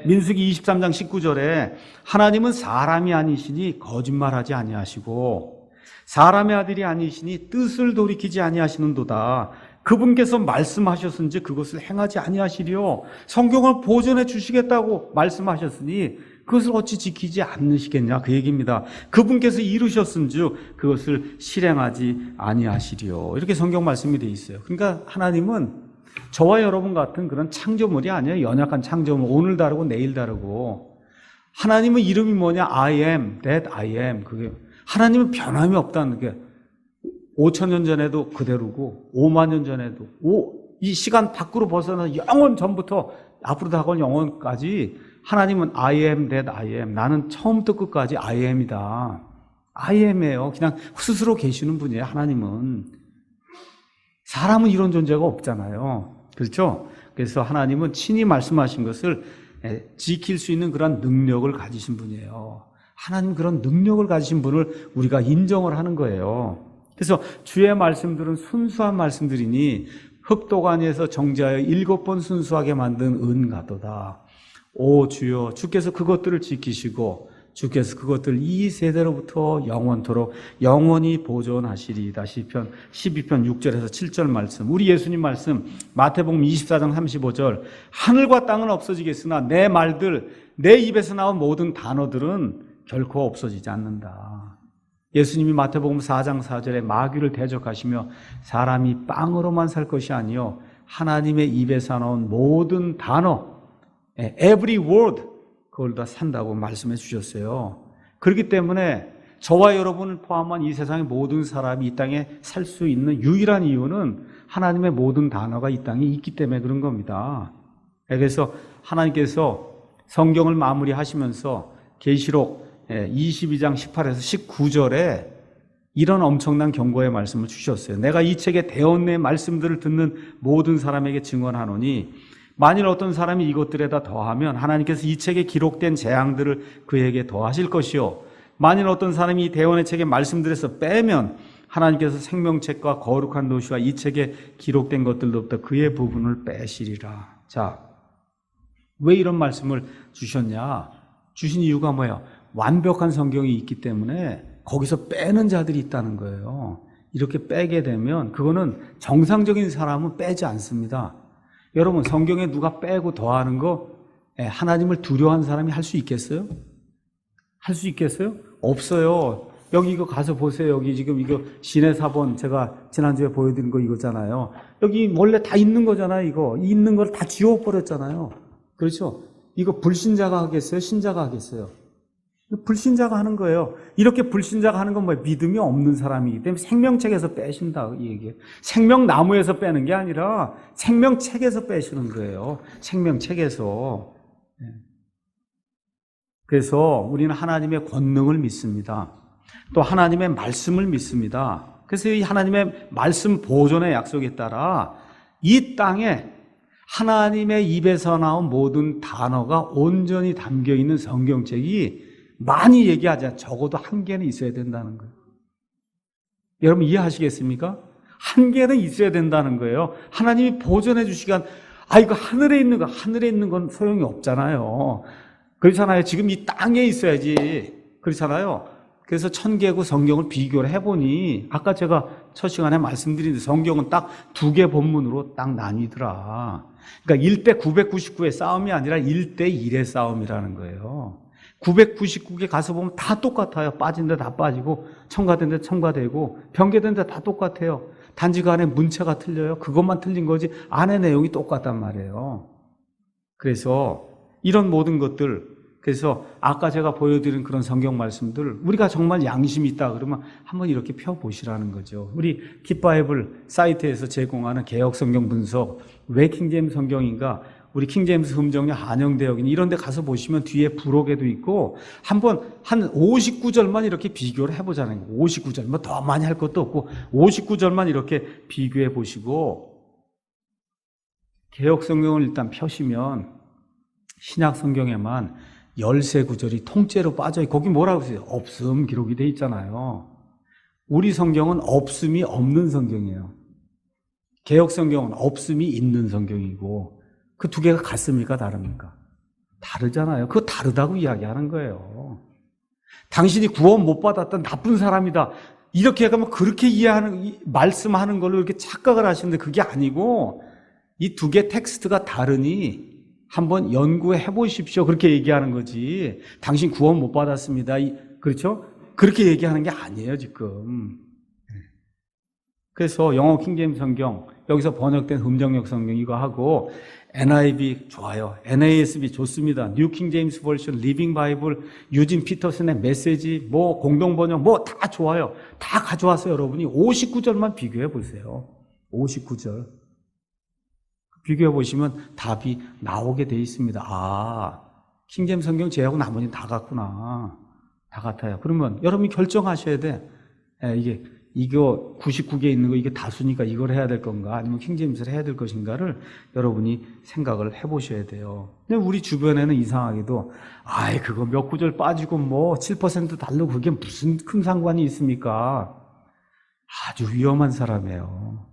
민수기 23장 19절에 하나님은 사람이 아니시니 거짓말하지 아니하시고 사람의 아들이 아니시니 뜻을 돌이키지 아니하시는도다. 그분께서 말씀하셨은지 그것을 행하지 아니하시리요. 성경을 보존해 주시겠다고 말씀하셨으니 그것을 어찌 지키지 않으시겠냐 그 얘기입니다. 그분께서 이루셨은즉 그것을 실행하지 아니하시리요. 이렇게 성경 말씀이 되어 있어요. 그러니까 하나님은 저와 여러분 같은 그런 창조물이 아니에요. 연약한 창조물. 오늘 다르고 내일 다르고. 하나님은 이름이 뭐냐? I am that I am. 그게 하나님은 변함이 없다는 게 5,000년 전에도 그대로고 5만 년 전에도 이 시간 밖으로 벗어나 영원 전부터 앞으로 다가올 영원까지 하나님은 I am that I am. 나는 처음부터 끝까지 I am이다. I am이에요. 그냥 스스로 계시는 분이에요. 하나님은. 사람은 이런 존재가 없잖아요. 그렇죠? 그래서 하나님은 친히 말씀하신 것을 지킬 수 있는 그런 능력을 가지신 분이에요. 하나님 그런 능력을 가지신 분을 우리가 인정을 하는 거예요. 그래서 주의 말씀들은 순수한 말씀들이니 흑도가니에서 정죄하여 7번 순수하게 만든 은가도다. 오 주여, 주께서 그것들을 지키시고 주께서 그것들 이 세대로부터 영원토록 영원히 보존하시리이다. 시편 12편 6절에서 7절 말씀, 우리 예수님 말씀 마태복음 24장 35절, 하늘과 땅은 없어지겠으나 내 말들, 내 입에서 나온 모든 단어들은 결코 없어지지 않는다. 예수님이 마태복음 4장 4절에 마귀를 대적하시며 사람이 빵으로만 살 것이 아니요 하나님의 입에서 나온 모든 단어, every word, 그걸 다 산다고 말씀해 주셨어요. 그렇기 때문에 저와 여러분을 포함한 이 세상의 모든 사람이 이 땅에 살 수 있는 유일한 이유는 하나님의 모든 단어가 이 땅에 있기 때문에 그런 겁니다. 그래서 하나님께서 성경을 마무리하시면서 계시록 22장 18에서 19절에 이런 엄청난 경고의 말씀을 주셨어요. 내가 이 책에 대언 내 말씀들을 듣는 모든 사람에게 증언하노니 만일 어떤 사람이 이것들에다 더하면 하나님께서 이 책에 기록된 재앙들을 그에게 더하실 것이요 만일 어떤 사람이 이 대언의 책의 말씀들에서 빼면 하나님께서 생명책과 거룩한 도시와 이 책에 기록된 것들로부터 그의 부분을 빼시리라. 자, 왜 이런 말씀을 주셨냐? 주신 이유가 뭐예요? 완벽한 성경이 있기 때문에 거기서 빼는 자들이 있다는 거예요. 이렇게 빼게 되면 그거는 정상적인 사람은 빼지 않습니다. 여러분, 성경에 누가 빼고 더하는 거 하나님을 두려워하는 사람이 할 수 있겠어요? 할 수 있겠어요? 없어요. 여기 이거 가서 보세요. 여기 지금 이거 신의 사본 제가 지난주에 보여드린 거 이거잖아요. 여기 원래 다 있는 거잖아요. 이거 있는 걸 다 지워버렸잖아요. 그렇죠? 이거 불신자가 하겠어요? 신자가 하겠어요? 불신자가 하는 거예요. 이렇게 불신자가 하는 건 뭐예요? 믿음이 없는 사람이기 때문에 생명책에서 빼신다 이 얘기예요. 생명나무에서 빼는 게 아니라 생명책에서 빼시는 거예요. 생명책에서. 그래서 우리는 하나님의 권능을 믿습니다. 또 하나님의 말씀을 믿습니다. 그래서 이 하나님의 말씀 보존의 약속에 따라 이 땅에 하나님의 입에서 나온 모든 단어가 온전히 담겨 있는 성경책이 많이 얘기하자 적어도 한 개는 있어야 된다는 거예요. 여러분 이해하시겠습니까? 한 개는 있어야 된다는 거예요. 하나님이 보존해 주시간, 이거 하늘에 있는 건 소용이 없잖아요. 그렇잖아요. 지금 이 땅에 있어야지. 그렇잖아요. 그래서 천개국 성경을 비교를 해보니 아까 제가 첫 시간에 말씀드린 성경은 딱 두 개 본문으로 딱 나뉘더라. 그러니까 1대 999의 싸움이 아니라 1대 1의 싸움이라는 거예요. 999개 가서 보면 다 똑같아요. 빠진 데 다 빠지고 첨가된 데 첨가되고 변개된 데 다 똑같아요. 단지 그 안에 문체가 틀려요. 그것만 틀린 거지 안에 내용이 똑같단 말이에요. 그래서 이런 모든 것들, 그래서 아까 제가 보여드린 그런 성경 말씀들 우리가 정말 양심이 있다 그러면 한번 이렇게 펴보시라는 거죠. 우리 깃바이블 사이트에서 제공하는 개역 성경 분석, 왜 킹제임스 성경인가, 우리 킹제임스 흠정리 한영대역인 이런 데 가서 보시면 뒤에 부록에도 있고 한번 한 59절만 이렇게 비교를 해보자는 거예요. 59절, 뭐 더 많이 할 것도 없고 59절만 이렇게 비교해 보시고, 개역 성경을 일단 펴시면 신약 성경에만 13구절이 통째로 빠져요. 거기 뭐라고 써요? 없음 기록이 돼 있잖아요. 우리 성경은 없음이 없는 성경이에요. 개역 성경은 없음이 있는 성경이고, 그 두 개가 같습니까? 다릅니까? 다르잖아요. 그거 다르다고 이야기하는 거예요. 당신이 구원 못 받았던 나쁜 사람이다. 이렇게 하면 그렇게 이해하는, 말씀하는 걸로 이렇게 착각을 하시는데 그게 아니고, 이 두 개 텍스트가 다르니 한번 연구해 보십시오. 그렇게 얘기하는 거지. 당신 구원 못 받았습니다. 그렇죠? 그렇게 얘기하는 게 아니에요, 지금. 그래서 영어 킹제임스 성경, 여기서 번역된 흠정역 성경 이거 하고, NIV 좋아요. NASB 좋습니다. 뉴 킹제임스 버전, 리빙 바이블, 유진 피터슨의 메시지, 뭐 공동 번역, 뭐 다 좋아요. 다 가져와서 여러분이 59절만 비교해 보세요. 59절. 비교해 보시면 답이 나오게 돼 있습니다. 킹제임스 성경 제하고 나머지는 다 같구나. 다 같아요. 그러면 여러분이 결정하셔야 돼. 이거 99개 있는 거 이게 다수니까 이걸 해야 될 건가 아니면 킹제임스를 해야 될 것인가를 여러분이 생각을 해보셔야 돼요. 근데 우리 주변에는 이상하게도 그거 몇 구절 빠지고 뭐 7% 다르고 그게 무슨 큰 상관이 있습니까? 아주 위험한 사람이에요.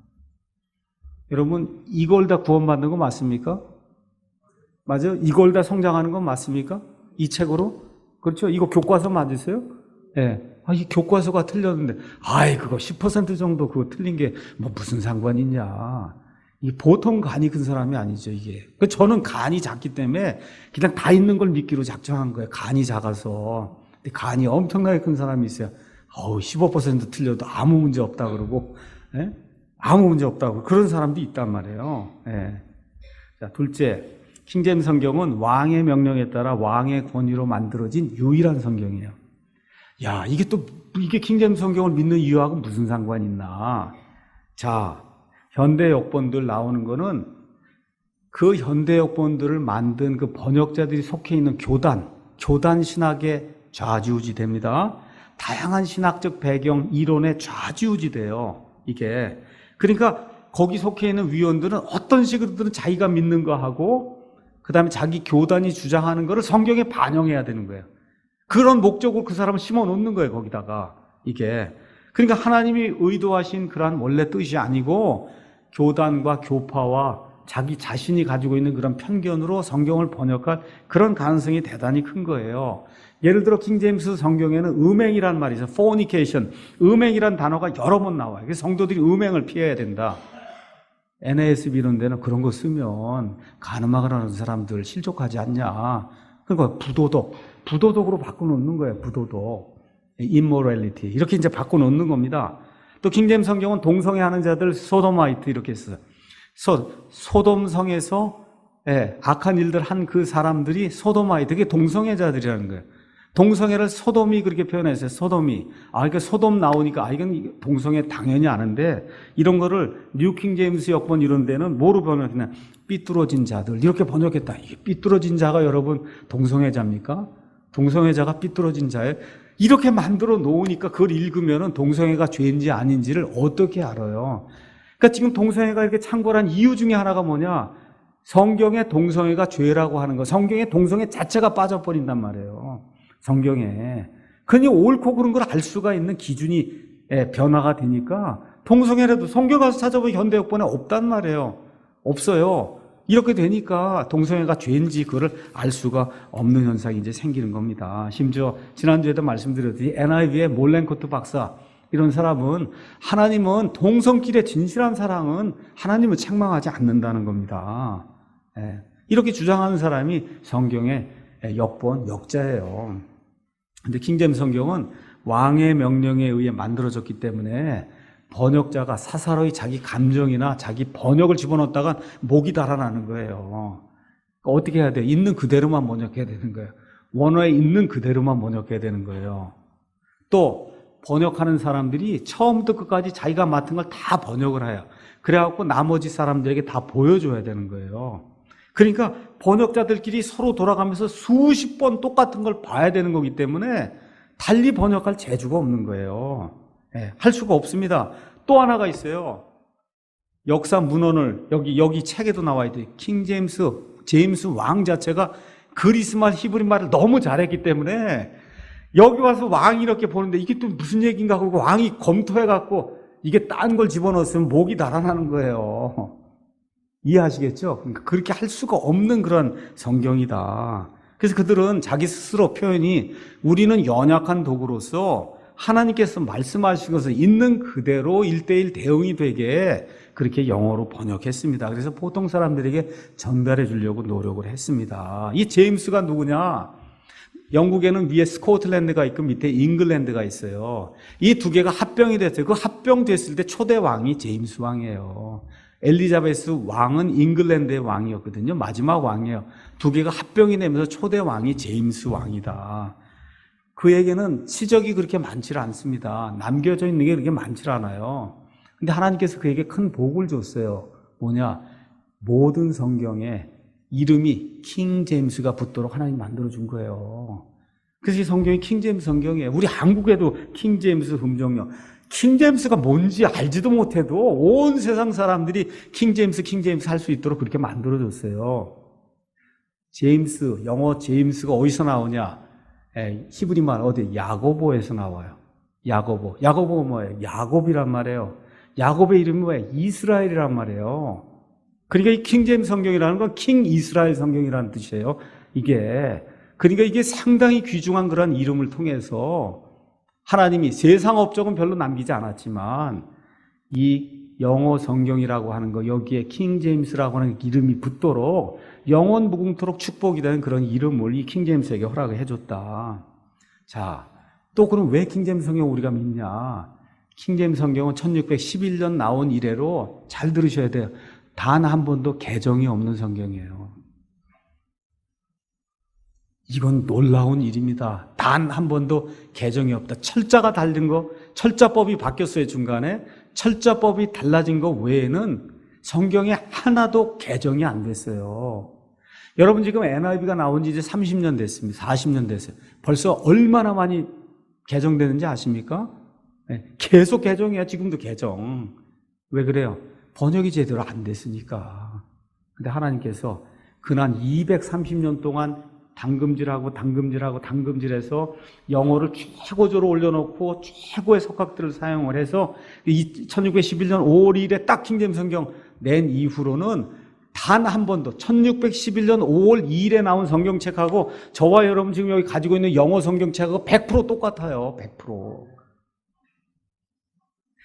여러분 이걸 다 구원받는 거 맞습니까? 맞아요? 이걸 다 성장하는 건 맞습니까? 이 책으로? 그렇죠? 이거 교과서 맞으세요? 네. 이 교과서가 틀렸는데, 그거 10% 정도 그거 틀린 게 뭐 무슨 상관이 있냐. 이게 보통 간이 큰 사람이 아니죠, 이게. 저는 간이 작기 때문에 그냥 다 있는 걸 믿기로 작정한 거예요. 간이 작아서. 근데 간이 엄청나게 큰 사람이 있어요. 15% 틀려도 아무 문제 없다 그러고, 예? 아무 문제 없다고. 그런 사람도 있단 말이에요. 예. 자, 둘째. 킹제임스 성경은 왕의 명령에 따라 왕의 권위로 만들어진 유일한 성경이에요. 이게 킹제임스 성경을 믿는 이유하고 무슨 상관이 있나? 자, 현대 역본들 나오는 거는 그 현대 역본들을 만든 그 번역자들이 속해 있는 교단 신학에 좌지우지 됩니다. 다양한 신학적 배경, 이론에 좌지우지 돼요. 이게. 그러니까 거기 속해 있는 위원들은 어떤 식으로든 자기가 믿는 거 하고 그 다음에 자기 교단이 주장하는 거를 성경에 반영해야 되는 거예요. 그런 목적으로 그 사람을 심어 놓는 거예요, 거기다가. 이게. 그러니까 하나님이 의도하신 그러한 원래 뜻이 아니고 교단과 교파와 자기 자신이 가지고 있는 그런 편견으로 성경을 번역할 그런 가능성이 대단히 큰 거예요. 예를 들어 킹제임스 성경에는 음행이란 말이 있어요. fornication. 음행이란 단어가 여러 번 나와요. 그래서 성도들이 음행을 피해야 된다. NASB 이런 데는 그런 거 쓰면 간음하거나 하는 사람들 실족하지 않냐. 그러니까 부도덕으로 바꿔놓는 거예요. 부도덕, immorality 이렇게 이제 바꿔놓는 겁니다. 또 킹제임스 성경은 동성애하는 자들 소돔아이트 이렇게 써요. 소돔성에서 악한 일들 한 그 사람들이 소돔아이트, 그게 동성애자들이라는 거예요. 동성애를 소돔이 그렇게 표현했어요. 소돔이. 그러니까 소돔 나오니까 이건 동성애 당연히 아는데 이런 거를 뉴 킹제임스 역본 이런 데는 뭐로 번역했냐? 삐뚤어진 자들 이렇게 번역했다. 이게 삐뚤어진 자가 여러분 동성애자입니까? 동성애자가 삐뚤어진 자예요? 이렇게 만들어 놓으니까 그걸 읽으면은 동성애가 죄인지 아닌지를 어떻게 알아요? 그러니까 지금 동성애가 이렇게 창궐한 이유 중에 하나가 뭐냐? 성경에 동성애가 죄라고 하는 거, 성경에 동성애 자체가 빠져버린단 말이에요. 성경에. 그니 옳고 그른 걸 알 수가 있는 기준이 변화가 되니까 동성애라도 성경 가서 찾아보면 현대역본에 없단 말이에요. 없어요. 이렇게 되니까 동성애가 죄인지 그걸 알 수가 없는 현상이 이제 생기는 겁니다. 심지어 지난주에도 말씀드렸듯이 NIV의 몰랭코트 박사, 이런 사람은 하나님은 동성끼리의 진실한 사랑은 하나님을 책망하지 않는다는 겁니다. 이렇게 주장하는 사람이 성경의 역자예요. 근데 킹제임스 성경은 왕의 명령에 의해 만들어졌기 때문에 번역자가 사사로이 자기 감정이나 자기 번역을 집어넣었다가 목이 달아나는 거예요. 어떻게 해야 돼요? 있는 그대로만 번역해야 되는 거예요. 원어에 있는 그대로만 번역해야 되는 거예요. 또 번역하는 사람들이 처음부터 끝까지 자기가 맡은 걸 다 번역을 해요. 그래갖고 나머지 사람들에게 다 보여줘야 되는 거예요. 그러니까 번역자들끼리 서로 돌아가면서 수십 번 똑같은 걸 봐야 되는 거기 때문에 달리 번역할 재주가 없는 거예요. 할 수가 없습니다. 또 하나가 있어요. 역사 문헌을 여기 책에도 나와 있듯이 제임스 왕 자체가 그리스말 히브리말을 너무 잘했기 때문에 여기 와서 왕이 이렇게 보는데 이게 또 무슨 얘기인가 하고 왕이 검토해갖고 이게 딴 걸 집어넣었으면 목이 달아나는 거예요. 이해하시겠죠? 그러니까 그렇게 할 수가 없는 그런 성경이다. 그래서 그들은 자기 스스로 표현이 우리는 연약한 도구로서 하나님께서 말씀하신 것을 있는 그대로 1:1 대응이 되게 그렇게 영어로 번역했습니다. 그래서 보통 사람들에게 전달해 주려고 노력을 했습니다. 이 제임스가 누구냐? 영국에는 위에 스코틀랜드가 있고 밑에 잉글랜드가 있어요. 이 두 개가 합병이 됐어요. 그 합병됐을 때 초대 왕이 제임스 왕이에요. 엘리자베스 왕은 잉글랜드의 왕이었거든요. 마지막 왕이에요. 두 개가 합병이 되면서 초대 왕이 제임스 왕이다. 그에게는 치적이 그렇게 많지 않습니다. 남겨져 있는 게 그렇게 많지 않아요. 근데 하나님께서 그에게 큰 복을 줬어요. 뭐냐? 모든 성경에 이름이 킹 제임스가 붙도록 하나님 만들어준 거예요. 그래서 이 성경이 킹 제임스 성경이에요. 우리 한국에도 킹 제임스 음정역. 킹 제임스가 뭔지 알지도 못해도 온 세상 사람들이 킹 제임스 할 수 있도록 그렇게 만들어줬어요. 제임스, 영어 제임스가 어디서 나오냐? 히브리말 어디? 야고보에서 나와요. 야고보가 뭐예요? 야곱이란 말이에요. 야곱의 이름이 뭐예요? 이스라엘이란 말이에요. 그러니까 이 킹 제임스 성경이라는 건 킹 이스라엘 성경이라는 뜻이에요. 그러니까 이게 상당히 귀중한 그런 이름을 통해서 하나님이 세상 업적은 별로 남기지 않았지만 이 영어 성경이라고 하는 거, 여기에 킹 제임스라고 하는 이름이 붙도록 영원 무궁토록 축복이 되는 그런 이름을 이 킹 제임스에게 허락을 해줬다. 자, 또 그럼 왜 킹 제임스 성경을 우리가 믿냐? 킹 제임스 성경은 1611년 나온 이래로 잘 들으셔야 돼요. 단 한 번도 개정이 없는 성경이에요. 이건 놀라운 일입니다. 단 한 번도 개정이 없다. 철자가 다른 거, 철자법이 바뀌었어요, 중간에. 철자법이 달라진 거 외에는 성경에 하나도 개정이 안 됐어요. 여러분 지금 NIV가 나온 지 이제 30년 됐습니다. 40년 됐어요. 벌써 얼마나 많이 개정되는지 아십니까? 계속 개정이야. 지금도 개정. 왜 그래요? 번역이 제대로 안 됐으니까. 근데 하나님께서 그난 230년 동안 당금질해서 영어를 최고조로 올려놓고 최고의 석학들을 사용을 해서 1611년 5월 2일에 딱 킹제임스 성경 낸 이후로는 단 한 번도 1611년 5월 2일에 나온 성경책하고 저와 여러분 지금 여기 가지고 있는 영어 성경책하고 100% 똑같아요. 100%.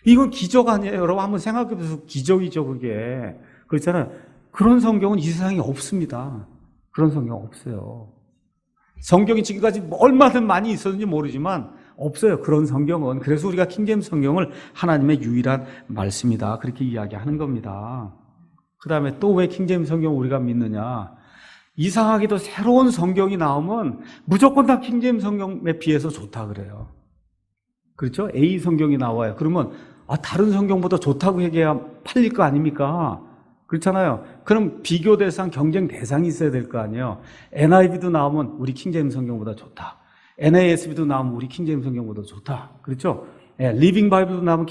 이건 기적 아니에요. 여러분 한번 생각해 보세요. 기적이죠, 그게. 그렇잖아요. 그런 성경은 이 세상에 없습니다. 그런 성경 없어요. 성경이 지금까지 얼마나 많이 있었는지 모르지만 없어요. 그런 성경은. 그래서 우리가 킹제임스 성경을 하나님의 유일한 말씀이다. 그렇게 이야기하는 겁니다. 그 다음에 또 왜 킹제임스 성경을 우리가 믿느냐? 이상하게도 새로운 성경이 나오면 무조건 다 킹제임스 성경에 비해서 좋다 그래요. 그렇죠? A 성경이 나와요. 그러면 다른 성경보다 좋다고 얘기해야 팔릴 거 아닙니까? 그렇잖아요. 그럼 비교 대상, 경쟁 대상이 있어야 될 거 아니에요. NIV도 나오면 우리 킹제임스 성경보다 좋다. NASB도 나오면 우리 킹제임스 성경보다 좋다. 그렇죠? 리빙 바이블도 나오면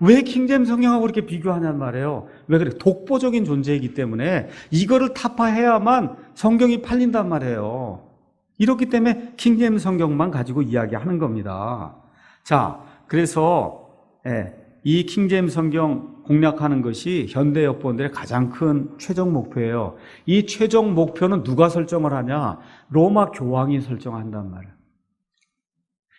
왜 킹제임스 성경하고 그렇게 비교하냔 말이에요. 왜 그래? 독보적인 존재이기 때문에 이거를 타파해야만 성경이 팔린단 말이에요. 이렇기 때문에 킹제임스 성경만 가지고 이야기하는 겁니다. 자, 그래서 이 킹제임스 성경 공략하는 것이 현대 역본들의 가장 큰 최종 목표예요. 이 최종 목표는 누가 설정을 하냐? 로마 교황이 설정한단 말이에요.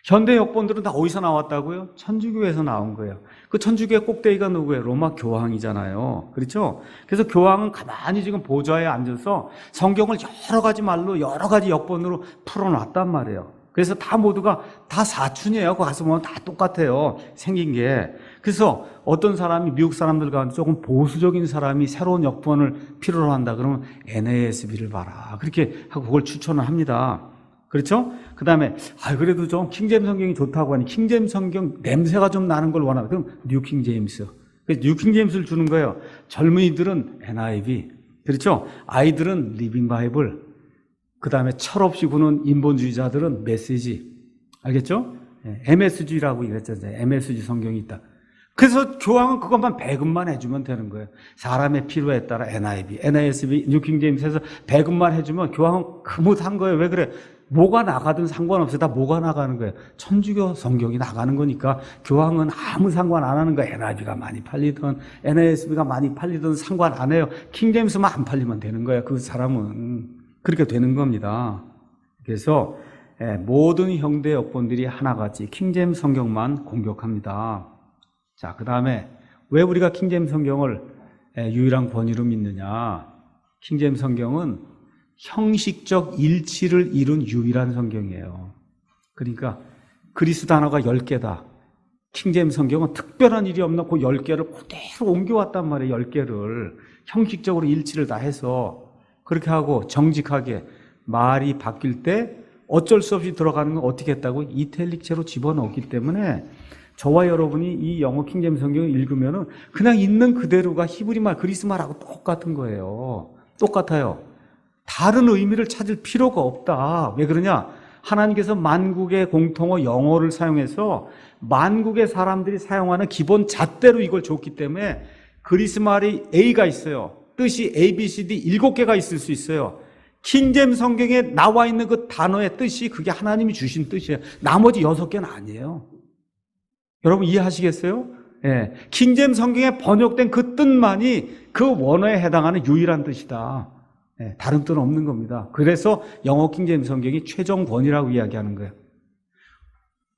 현대 역본들은 다 어디서 나왔다고요? 천주교에서 나온 거예요. 그 천주교의 꼭대기가 누구예요? 로마 교황이잖아요. 그렇죠? 그래서 교황은 가만히 지금 보좌에 앉아서 성경을 여러 가지 말로 여러 가지 역본으로 풀어놨단 말이에요. 그래서 다 모두가 다 사춘이에요. 거기 가서 보면 다 똑같아요. 생긴 게. 그래서 어떤 사람이 미국 사람들 가운데 조금 보수적인 사람이 새로운 역본을 필요로 한다 그러면 NASB를 봐라. 그렇게 하고 그걸 추천을 합니다. 그렇죠? 그 다음에, 그래도 좀 킹제임스 성경이 좋다고 하니 킹제임스 성경 냄새가 좀 나는 걸 원하다. 그럼 뉴 킹제임스. 그래서 뉴 킹제임스를 주는 거예요. 젊은이들은 NIV. 그렇죠? 아이들은 리빙 바이블. 그 다음에 철없이 구는 인본주의자들은 메시지. 알겠죠? MSG라고 그랬잖아요. MSG 성경이 있다. 그래서 교황은 그것만 배급만 해주면 되는 거예요. 사람의 필요에 따라 NIV, NASB, 뉴 킹제임스에서 배급만 해주면 교황은 흐뭇한 거예요. 왜 그래? 뭐가 나가든 상관없어요. 다 뭐가 나가는 거예요? 천주교 성경이 나가는 거니까 교황은 아무 상관 안 하는 거예요. NIV가 많이 팔리든 NASB가 많이 팔리든 상관 안 해요. 킹제임스만 안 팔리면 되는 거예요. 그 사람은. 그렇게 되는 겁니다. 그래서 모든 형대 역본들이 하나같이 킹제임스 성경만 공격합니다. 자, 그 다음에 왜 우리가 킹제임스 성경을 유일한 권위로 믿느냐? 킹제임스 성경은 형식적 일치를 이룬 유일한 성경이에요. 그러니까 그리스 단어가 10개다. 킹제임스 성경은 특별한 일이 없나 그 10개를 그대로 옮겨왔단 말이에요. 10개를 형식적으로 일치를 다 해서 그렇게 하고 정직하게 말이 바뀔 때 어쩔 수 없이 들어가는 건 어떻게 했다고? 이탈릭체로 집어넣기 때문에 저와 여러분이 이 영어 킹제임스 성경을 읽으면은 그냥 있는 그대로가 히브리 말, 그리스 말하고 똑같은 거예요. 똑같아요. 다른 의미를 찾을 필요가 없다. 왜 그러냐? 하나님께서 만국의 공통어 영어를 사용해서 만국의 사람들이 사용하는 기본 잣대로 이걸 줬기 때문에 그리스 말이 A가 있어요. 뜻이 A, B, C, D 7개가 있을 수 있어요. 킹제임스 성경에 나와 있는 그 단어의 뜻이 그게 하나님이 주신 뜻이에요. 나머지 6개는 아니에요. 여러분 이해하시겠어요? 킹제임스 성경에 번역된 그 뜻만이 그 원어에 해당하는 유일한 뜻이다. 다른 뜻은 없는 겁니다. 그래서 영어 킹제임스 성경이 최종 권위라고 이야기하는 거예요.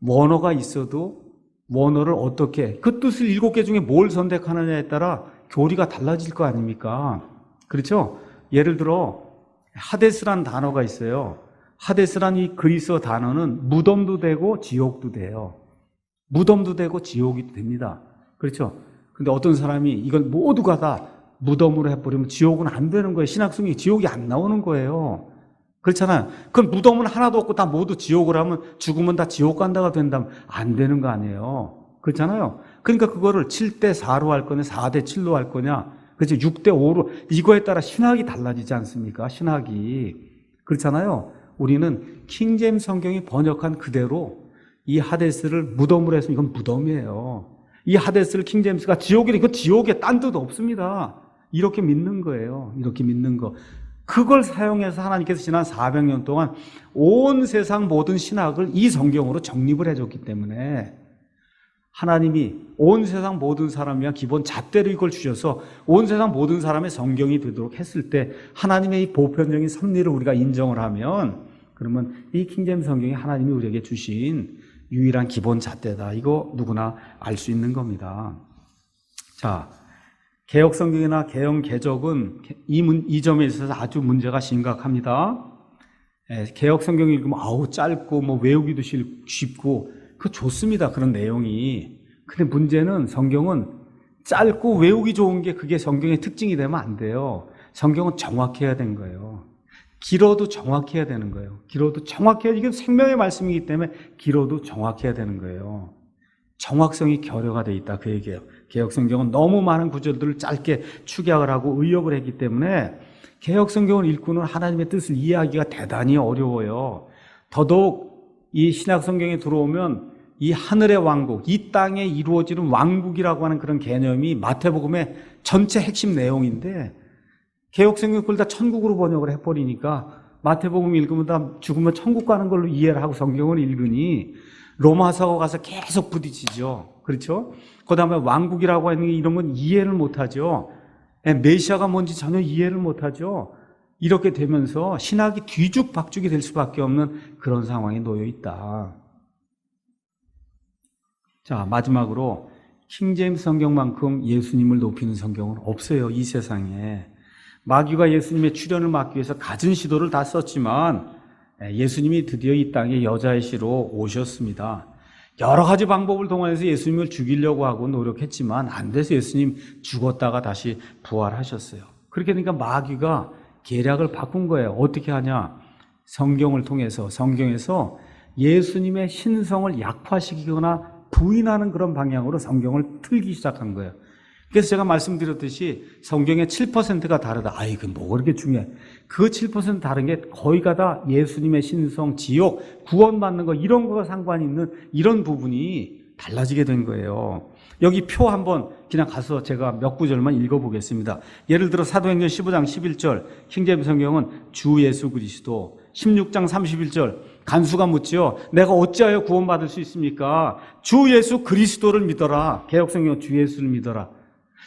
원어가 있어도 원어를 어떻게, 그 뜻을 7개 중에 뭘 선택하느냐에 따라 교리가 달라질 거 아닙니까? 그렇죠? 예를 들어 하데스란 단어가 있어요. 하데스란 이 그리스어 단어는 무덤도 되고 지옥도 돼요. 무덤도 되고 지옥이 됩니다. 그렇죠? 근데 어떤 사람이 이걸 모두가 다 무덤으로 해버리면 지옥은 안 되는 거예요. 신학성이 지옥이 안 나오는 거예요. 그렇잖아요. 그럼 무덤은 하나도 없고 다 모두 지옥을 하면 죽으면 다 지옥 간다가 된다면 안 되는 거 아니에요. 그렇잖아요. 그러니까 그거를 7대 4로 할 거냐 4대 7로 할 거냐 그렇죠. 6대 5로 이거에 따라 신학이 달라지지 않습니까? 신학이. 그렇잖아요. 우리는 킹제임스 성경이 번역한 그대로 이 하데스를 무덤으로 해서 이건 무덤이에요. 이 하데스를 킹제임스가 지옥이래. 이건 지옥에 딴 뜻 없습니다. 이렇게 믿는 거예요. 이렇게 믿는 거. 그걸 사용해서 하나님께서 지난 400년 동안 온 세상 모든 신학을 이 성경으로 정립을 해줬기 때문에 하나님이 온 세상 모든 사람 위한 기본 잣대로 이걸 주셔서 온 세상 모든 사람의 성경이 되도록 했을 때 하나님의 이 보편적인 섭리를 우리가 인정을 하면 그러면 이 킹제임스 성경이 하나님이 우리에게 주신 유일한 기본 잣대다. 이거 누구나 알 수 있는 겁니다. 자, 개역 성경이나 개영 개적은 이 점에 있어서 아주 문제가 심각합니다. 개역 성경 읽으면 짧고 외우기도 쉽고 그 좋습니다. 그런 내용이. 근데 문제는 성경은 짧고 외우기 좋은 게 그게 성경의 특징이 되면 안 돼요. 성경은 정확해야 되는 거예요. 길어도 정확해야 되는 거예요. 길어도 정확해야, 이게 생명의 말씀이기 때문에 길어도 정확해야 되는 거예요. 정확성이 결여가 돼 있다. 그 얘기예요. 개역성경은 너무 많은 구절들을 짧게 축약을 하고 의역을 했기 때문에 개역성경을 읽고는 하나님의 뜻을 이해하기가 대단히 어려워요. 더더욱 이 신약성경에 들어오면 이 하늘의 왕국, 이 땅에 이루어지는 왕국이라고 하는 그런 개념이 마태복음의 전체 핵심 내용인데 개역성경 그걸 다 천국으로 번역을 해버리니까 마태복음 읽으면 다 죽으면 천국 가는 걸로 이해를 하고 성경을 읽으니 로마서 가서 계속 부딪히죠. 그렇죠? 그 다음에 왕국이라고 하는 게 이런 건 이해를 못하죠. 메시아가 뭔지 전혀 이해를 못하죠. 이렇게 되면서 신학이 뒤죽박죽이 될 수밖에 없는 그런 상황에 놓여 있다. 자, 마지막으로 킹제임스 성경만큼 예수님을 높이는 성경은 없어요, 이 세상에. 마귀가 예수님의 출현을 막기 위해서 갖은 시도를 다 썼지만 예수님이 드디어 이 땅에 여자의 씨로 오셨습니다. 여러 가지 방법을 동원해서 예수님을 죽이려고 하고 노력했지만 안 돼서 예수님 죽었다가 다시 부활하셨어요. 그렇게 되니까 마귀가 계략을 바꾼 거예요. 어떻게 하냐? 성경을 통해서, 성경에서 예수님의 신성을 약화시키거나 부인하는 그런 방향으로 성경을 틀기 시작한 거예요. 그래서 제가 말씀드렸듯이 성경의 7%가 다르다. 이게 뭐가 그렇게 중요해? 그 7% 다른 게 거의가 다 예수님의 신성, 지옥, 구원받는 거 이런 거가 상관이 있는 이런 부분이 달라지게 된 거예요. 여기 표 한번 그냥 가서 제가 몇 구절만 읽어보겠습니다. 예를 들어 사도행전 15장 11절 킹제임스 성경은 주 예수 그리스도, 16장 31절 간수가 묻지요. 내가 어찌하여 구원받을 수 있습니까? 주 예수 그리스도를 믿어라. 개역성경은 주 예수를 믿어라.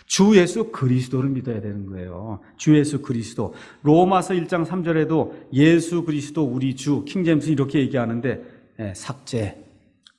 주 예수 그리스도를 믿어야 되는 거예요. 주 예수 그리스도. 로마서 1장 3절에도 예수 그리스도 우리 주, 킹제임스 이렇게 얘기하는데 삭제.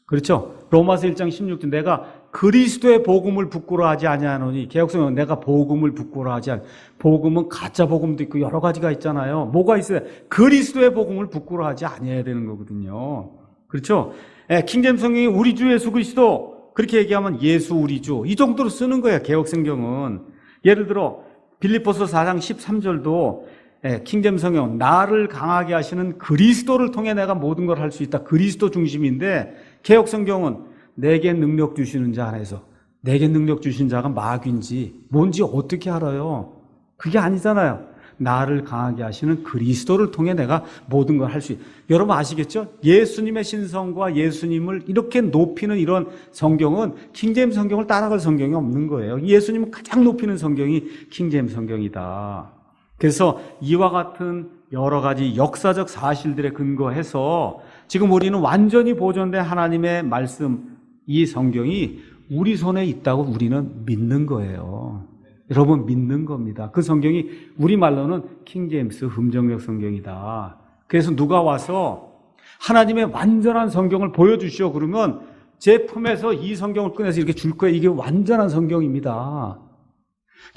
그렇죠? 로마서 1장 16절 내가 그리스도의 복음을 부끄러워하지 아니하노니, 개역성경은 내가 복음을 부끄러워하지 않. 복음은 가짜 복음도 있고 여러 가지가 있잖아요. 뭐가 있어요? 그리스도의 복음을 부끄러워하지 아니해야 되는 거거든요. 그렇죠? 킹제임스 성경이 우리 주 예수 그리스도 그렇게 얘기하면 예수 우리 주 이 정도로 쓰는 거예요. 개역성경은. 예를 들어 빌립보서 4장 13절도 킹제임스 성경 나를 강하게 하시는 그리스도를 통해 내가 모든 걸 할 수 있다. 그리스도 중심인데 개역성경은 내게 능력 주시는 자 안에서, 내게 능력 주신 자가 마귀인지 뭔지 어떻게 알아요? 그게 아니잖아요. 나를 강하게 하시는 그리스도를 통해 내가 모든 걸 할 수 있다. 여러분 아시겠죠? 예수님의 신성과 예수님을 이렇게 높이는 이런 성경은 킹제임스 성경을 따라갈 성경이 없는 거예요. 예수님을 가장 높이는 성경이 킹제임스 성경이다. 그래서 이와 같은 여러 가지 역사적 사실들에 근거해서 지금 우리는 완전히 보존된 하나님의 말씀, 이 성경이 우리 손에 있다고 우리는 믿는 거예요. 여러분 믿는 겁니다. 그 성경이 우리말로는 킹제임스 흠정역 성경이다. 그래서 누가 와서 하나님의 완전한 성경을 보여주시오 그러면 제 품에서 이 성경을 꺼내서 이렇게 줄 거예요. 이게 완전한 성경입니다.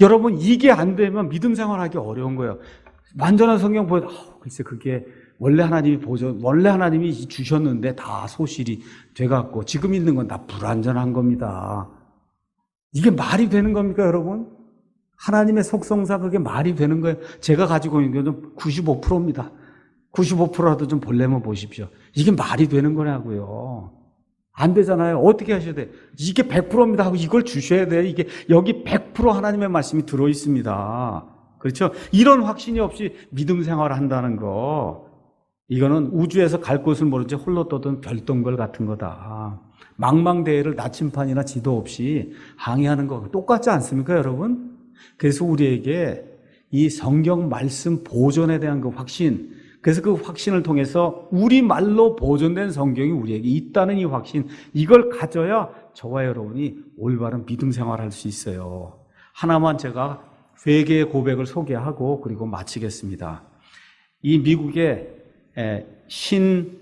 여러분 이게 안 되면 믿음 생활하기 어려운 거예요. 완전한 성경 보여, 글쎄 그게 원래 하나님이 주셨는데 다 소실이 돼갖고 지금 있는 건 다 불완전한 겁니다. 이게 말이 되는 겁니까, 여러분? 하나님의 속성상 그게 말이 되는 거예요. 제가 가지고 있는 건 95%입니다. 95%라도 좀 볼래면 보십시오. 이게 말이 되는 거냐고요. 안 되잖아요. 어떻게 하셔야 돼요? 이게 100%입니다 하고 이걸 주셔야 돼요. 이게 여기 100% 하나님의 말씀이 들어 있습니다. 그렇죠? 이런 확신이 없이 믿음 생활을 한다는 거, 이거는 우주에서 갈 곳을 모른 채 홀로 떠든 별똥별 같은 거다. 망망대해를 나침판이나 지도 없이 항해하는 거 똑같지 않습니까, 여러분? 그래서 우리에게 이 성경 말씀 보존에 대한 그 확신, 그래서 그 확신을 통해서 우리말로 보존된 성경이 우리에게 있다는 이 확신, 이걸 가져야 저와 여러분이 올바른 믿음 생활을 할 수 있어요. 하나만 제가 회개의 고백을 소개하고 그리고 마치겠습니다. 이 미국의 신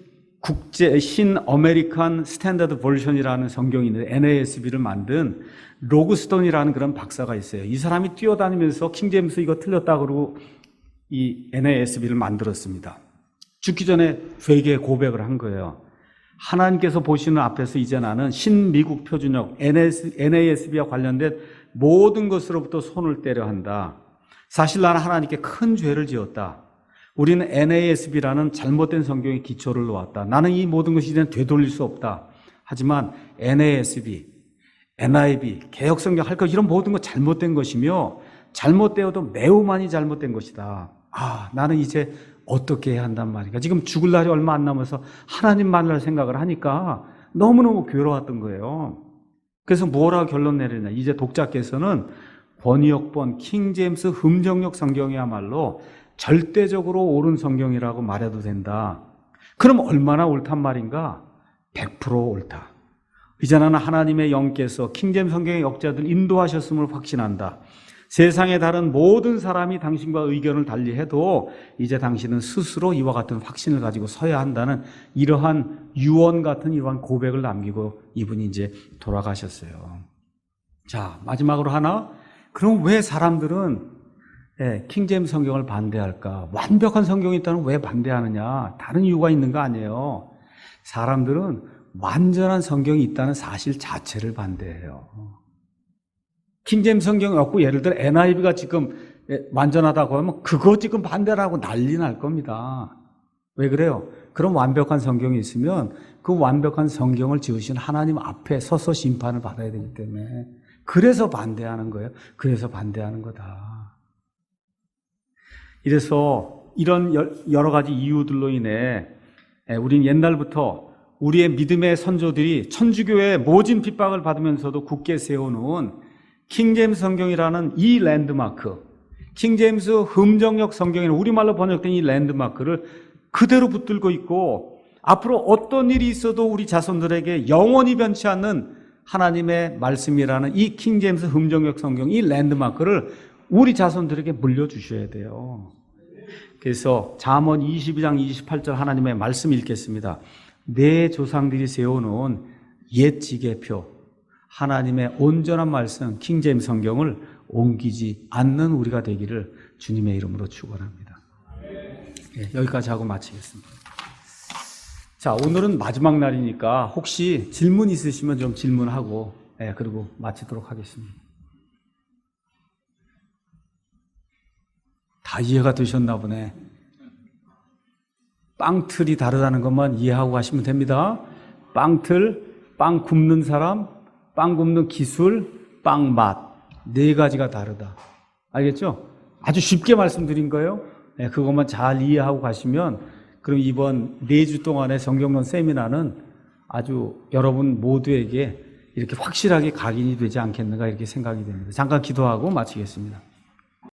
어메리칸 스탠다드 버전이라는 성경이 있는데 NASB를 만든 로그스톤이라는 그런 박사가 있어요. 이 사람이 뛰어다니면서 킹제임스 이거 틀렸다 그러고 이 NASB를 만들었습니다. 죽기 전에 회개의 고백을 한 거예요. 하나님께서 보시는 앞에서 이제 나는 신미국 표준역 NASB와 관련된 모든 것으로부터 손을 떼려 한다. 사실 나는 하나님께 큰 죄를 지었다. 우리는 NASB라는 잘못된 성경의 기초를 놓았다. 나는 이 모든 것이 이제는 되돌릴 수 없다. 하지만 NASB, NIV, 개역성경 할 것 이런 모든 것 잘못된 것이며 잘못되어도 매우 많이 잘못된 것이다. 나는 이제 어떻게 해야 한단 말인가. 지금 죽을 날이 얼마 안 남아서 하나님만을 생각을 하니까 너무너무 괴로웠던 거예요. 그래서 뭐라고 결론 내리냐. 이제 독자께서는 번역본 킹제임스 흠정역 성경이야말로 절대적으로 옳은 성경이라고 말해도 된다. 그럼 얼마나 옳단 말인가? 100% 옳다. 이제 나는 하나님의 영께서 킹제임스 성경의 역자들 인도하셨음을 확신한다. 세상의 다른 모든 사람이 당신과 의견을 달리해도 이제 당신은 스스로 이와 같은 확신을 가지고 서야 한다는 이러한 유언 같은 이러한 고백을 남기고 이분이 이제 돌아가셨어요. 자, 마지막으로 하나. 그럼 왜 사람들은 킹제임스 성경을 반대할까? 완벽한 성경이 있다면 왜 반대하느냐? 다른 이유가 있는 거 아니에요. 사람들은 완전한 성경이 있다는 사실 자체를 반대해요. 킹제임스 성경이 없고 예를 들어 NIV가 지금 완전하다고 하면 그거 지금 반대라고 난리 날 겁니다. 왜 그래요? 그런 완벽한 성경이 있으면 그 완벽한 성경을 지으신 하나님 앞에 서서 심판을 받아야 되기 때문에 그래서 반대하는 거예요. 그래서 반대하는 거다. 이래서 이런 여러 가지 이유들로 인해 우린 옛날부터 우리의 믿음의 선조들이 천주교의 모진 핍박을 받으면서도 굳게 세워놓은 킹제임스 성경이라는 이 랜드마크, 킹제임스 흠정역 성경이라는 우리말로 번역된 이 랜드마크를 그대로 붙들고 있고 앞으로 어떤 일이 있어도 우리 자손들에게 영원히 변치 않는 하나님의 말씀이라는 이 킹제임스 흠정역 성경, 이 랜드마크를 우리 자손들에게 물려주셔야 돼요. 그래서 잠언 22장 28절 하나님의 말씀 읽겠습니다. 내 조상들이 세워놓은 옛 지계표, 하나님의 온전한 말씀 킹제임스 성경을 옮기지 않는 우리가 되기를 주님의 이름으로 축원합니다. 여기까지 하고 마치겠습니다. 자, 오늘은 마지막 날이니까 혹시 질문 있으시면 좀 질문하고 그리고 마치도록 하겠습니다. 다 이해가 되셨나 보네. 빵틀이 다르다는 것만 이해하고 가시면 됩니다. 빵틀, 빵 굽는 사람, 빵 굽는 기술, 빵 맛. 네 가지가 다르다. 알겠죠? 아주 쉽게 말씀드린 거예요. 그것만 잘 이해하고 가시면 그럼 이번 4주 동안의 성경론 세미나는 아주 여러분 모두에게 이렇게 확실하게 각인이 되지 않겠는가 이렇게 생각이 됩니다. 잠깐 기도하고 마치겠습니다.